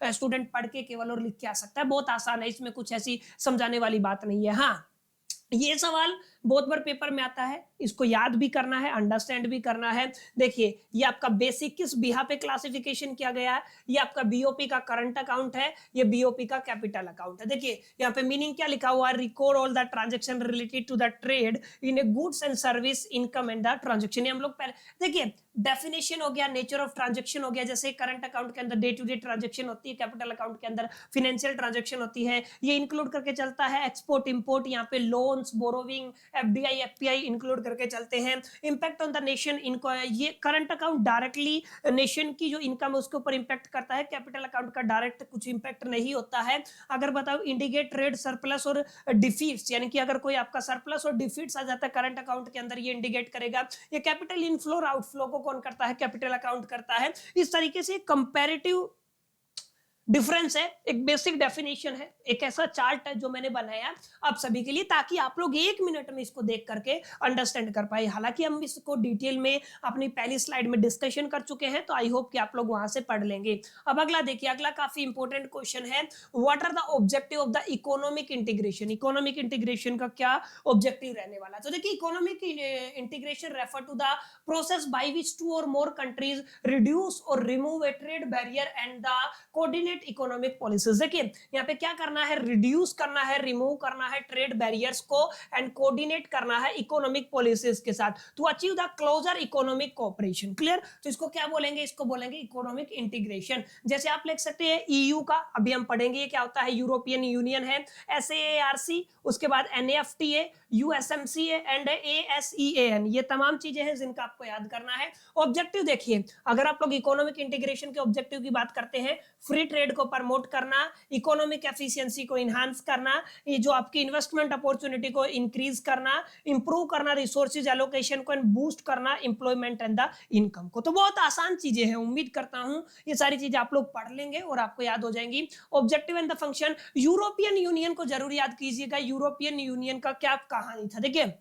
स्टूडेंट पढ़ के केवल और लिख के आ सकता है, बहुत आसान है, इसमें कुछ ऐसी समझाने वाली बात नहीं है। हाँ, ये सवाल बहुत बार पेपर में आता है, इसको याद भी करना है, अंडरस्टैंड भी करना है। देखिए, ये आपका बेसिक किस बिहा पे क्लासिफिकेशन किया गया है, ये आपका बीओपी का करंट अकाउंट है, ये बीओपी का कैपिटल अकाउंट है। देखिए यहाँ पे मीनिंग क्या लिखा हुआ है, record all the transaction related to the trade in a goods and service income and the transaction. हम लोग पहले देखिए, डेफिनेशन हो गया, नेचर ऑफ ट्रांजैक्शन हो गया, जैसे करंट अकाउंट के अंदर डे टू डे ट्रांजैक्शन होती है, कैपिटल अकाउंट के अंदर फाइनेंशियल ट्रांजैक्शन होती है, ये इंक्लूड करके चलता है। एक्सपोर्ट इंपोर्ट, यहाँ पे loans, borrowing, FDI, FPI include करके चलते हैं। इंपैक्ट ऑन द नेशन, इनको ये करंट अकाउंट डायरेक्टली नेशन की जो इनकम है उसके ऊपर इंपैक्ट करता है, कैपिटल अकाउंट का डायरेक्ट कुछ इंपैक्ट नहीं होता है। अगर बताओ, इंडिकेट ट्रेड सरप्लस और डिफीट्स, यानी कि अगर कोई आपका सरप्लस और डिफीट्स आ जाता है करंट अकाउंट के अंदर, ये इंडिकेट करेगा। ये कैपिटल इनफ्लो और आउटफ्लो को कौन करता है, कैपिटल अकाउंट करता है। इस तरीके से कंपैरेटिव डिफरेंस है, एक बेसिक डेफिनेशन है, एक ऐसा चार्ट है जो मैंने बनाया आप सभी के लिए, ताकि आप लोग 1 मिनट में इसको देख करके अंडरस्टैंड कर पाए। हालांकि हम इसको डिटेल में अपनी पहली स्लाइड में डिस्कशन कर चुके हैं, तो आई होप कि आप लोग वहां से पढ़ लेंगे। अब अगला देखिए, अगला काफी इंपॉर्टेंट क्वेश्चन है, what are the objective of the economic integration. Economic integration का क्या ऑब्जेक्टिव रहने वाला? तो देखिए, economic integration refer to the process by which two और more countries reduce or remove a trade barrier and the coordinate economic policies. देखिए यहाँ पे क्या करना है, रिड्यूस करना है, रिमूव करना है ट्रेड बैरियर्स को एंड कोऑर्डिनेट करना है इकोनॉमिक पॉलिसीज के साथ to achieve the closer economic cooperation. Clear? तो इसको क्या बोलेंगे? इसको बोलेंगे इकोनॉमिक इंटीग्रेशन। जैसे आप लिख सकते हैं ईयू का, अभी हम पढ़ेंगे ये क्या होता है, यूरोपियन यूनियन है, एसएआरसी, उसके बाद एनएफटीए, यूएसएमसीए एंड एएसईएएन, ये तमाम चीजें हैं जिनका आपको याद करना है। ऑब्जेक्टिव देखिए, अगर आप लोग इकोनॉमिक इंटीग्रेशन के ऑब्जेक्टिव की बात करते हैं, फ्री ट्रेड को प्रमोट करना, इकोनॉमिक एफिशिएंसी को इनहांस करना, ये जो आपकी इन्वेस्टमेंट अपॉर्चुनिटी को इंक्रीज करना, इंप्रूव करना रिसोर्सेज एलोकेशन को एंड बूस्ट करना एम्प्लॉयमेंट एंड द इनकम को। तो बहुत आसान चीजें हैं, उम्मीद करता हूं ये सारी चीजें आप लोग पढ़ लेंगे और आपको याद हो जाएंगी। Objective and the function, European union को जरूर याद कीजिएगा। यूरोपियन यूनियन का क्या कहानी था? देखिए,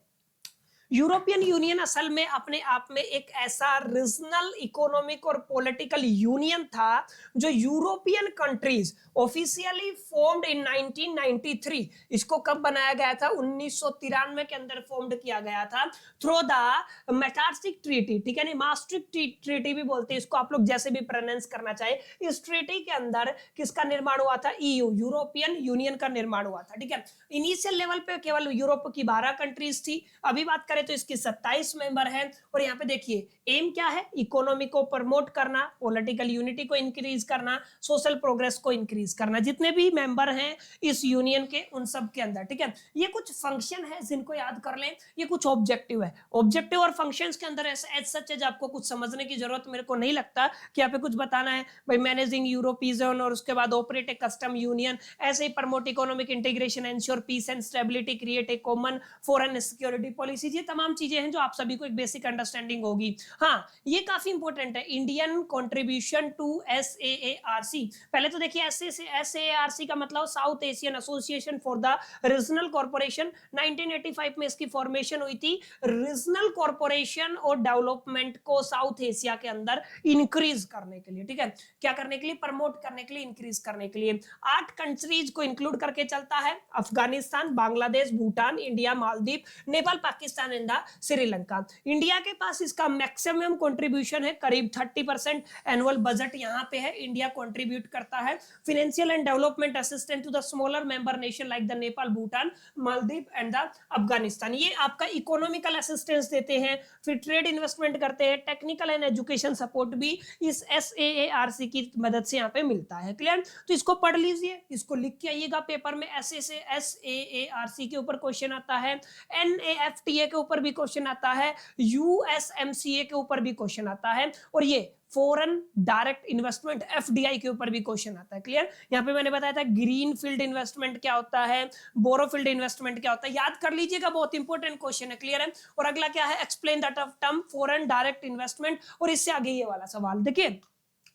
यूरोपियन यूनियन असल में अपने आप में एक ऐसा रीजनल इकोनॉमिक और पॉलिटिकल यूनियन था जो European countries officially formed in 1993। इसको कब बनाया गया था? 1993 के अंदर फॉर्म्ड किया गया था थ्रू द मैटार्सिक ट्रीटी। ठीक है, नहीं मास्ट्रिक्ट ट्रीटी भी बोलते हैं इसको, आप लोग जैसे भी प्रोनाउंस करना चाहे। इस ट्रीटी के अंदर किसका निर्माण हुआ था? ईयू, यूरोपियन यूनियन का निर्माण हुआ था। ठीक है, इनिशियल लेवल पे केवल यूरोप की 12 कंट्रीज थी, अभी बात करें तो इसकी 27 मेंबर हैं। और यहाँ पे देखिए एम क्या है, इकोनॉमी को प्रमोट करना, पॉलिटिकल यूनिटी को इंक्रीज करना, सोशल प्रोग्रेस को इंक्रीज करना। जितने भी मेंबर हैं इस यूनियन के, उन सब के अंदर। ठीक है, ये कुछ फंक्शन है जिनको याद कर लें, ये कुछ ऑब्जेक्टिव है। ऑब्जेक्टिव और फंक्शंस के अंदर ऐसे एज सच एज आपको कुछ समझने की जरूरत मेरे को नहीं लगता कि यहाँ पे कुछ बताना है भाई, मैनेजिंग यूरोपीजन और उसके बाद ऑपरेट ए कस्टम यूनियन, ऐसे ही promote economic integration, ensure peace and stability, create a common foreign security policy. ये तमाम चीजें हैं जो आप सभी को एक बेसिक अंडरस्टैंडिंग होगी। हाँ, ये काफी इंपॉर्टेंट है, इंडियन कंट्रीब्यूशन टू एसएआरसी। पहले तो देखिए एसएआरसी का मतलब south Asian association for the regional corporation. 1985 में इसकी फॉर्मेशन हुई थी, रीजनल कॉर्पोरेशन और डेवलपमेंट को साउथ एशिया के अंदर इंक्रीज करने के लिए। ठीक है, क्या करने के लिए? प्रमोट करने के लिए, इंक्रीज करने के लिए। 8 कंट्रीज को इंक्लूड करके चलता है, Afghanistan, Bangladesh, Bhutan, India, Maldives, Nepal, Pakistan and Sri Lanka. India के पास इसका मैक्सिमम कंट्रीब्यूशन है, करीब 30% एनुअल बजट यहाँ पे है, इंडिया कंट्रीब्यूट करता है। Financial and development assistant to the smaller member nation like the Nepal, Bhutan, Maldives and the Afghanistan. ये आपका इकोनॉमिकल असिस्टेंस देते हैं, फिर ट्रेड इन्वेस्टमेंट करते हैं, टेक्निकल एंड एजुकेशन सपोर्ट भी इस एसएआरसी की मदद से यहाँ पे मिलता है। क्लियर? तो इसको पढ़ लीजिए, इसको लिख के आइएगा पेपर में। एसएआरसी के ऊपर क्वेश्चन आता है, एनएफटीए के ऊपर भी क्वेश्चन आता है, यूएसएमसीए के ऊपर भी क्वेश्चन आता है, और ये फॉरेन डायरेक्ट इन्वेस्टमेंट एफडीआई के ऊपर भी क्वेश्चन आता है। क्लियर? यहाँ पे मैंने बताया था ग्रीन फील्ड इन्वेस्टमेंट क्या होता है, बोरो फील्ड इन्वेस्टमेंट क्या होता है, याद कर लीजिएगा, बहुत इंपॉर्टेंट क्वेश्चन है। क्लियर है? और अगला क्या है, explain the term foreign direct investment, और इससे आगे ये वाला सवाल देखिए।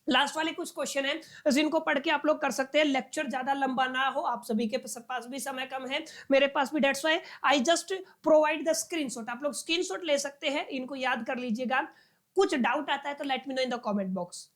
लास्ट वाले कुछ क्वेश्चन है जिनको पढ़ के आप लोग कर सकते हैं, लेक्चर ज्यादा लंबा ना हो, आप सभी के पास भी समय कम है, मेरे पास भी, that's why I just provide the screenshot. आप लोग स्क्रीनशॉट ले सकते हैं, इनको याद कर लीजिएगा। कुछ डाउट आता है तो let me know in the comment box.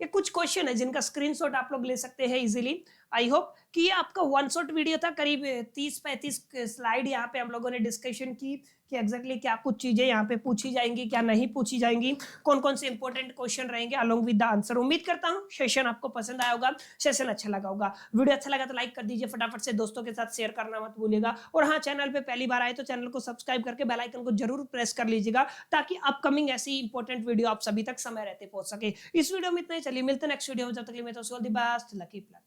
ये कुछ क्वेश्चन है जिनका स्क्रीनशॉट आप लोग ले सकते हैं इजीली। आई होप कि ये आपका वन शॉट वीडियो था, करीब 30-35 स्लाइड यहाँ पे हम लोगों ने डिस्कशन की कि एग्जैक्टली क्या कुछ चीजें यहाँ पे पूछी जाएंगी, क्या नहीं पूछी जाएंगी, कौन कौन से इंपॉर्टेंट क्वेश्चन रहेंगे अलोंग विद द आंसर। उम्मीद करता हूँ सेशन आपको पसंद आया होगा, सेशन अच्छा लगा होगा। वीडियो अच्छा लगा तो लाइक कर दीजिए, फटाफट से दोस्तों के साथ शेयर करना मत भूलिएगा। और हाँ, चैनल पे पहली बार आए तो चैनल को सब्सक्राइब करके बेल आइकन को जरूर प्रेस कर लीजिएगा, ताकि अपकमिंग ऐसी इंपॉर्टेंट वीडियो आप सभी तक समय रहते पहुंच सके। इस वीडियो में इतना ही, चलिए मिलते हैं नेक्स्ट वीडियो में, जब तक के लिए मैं तो all the best, lucky plan.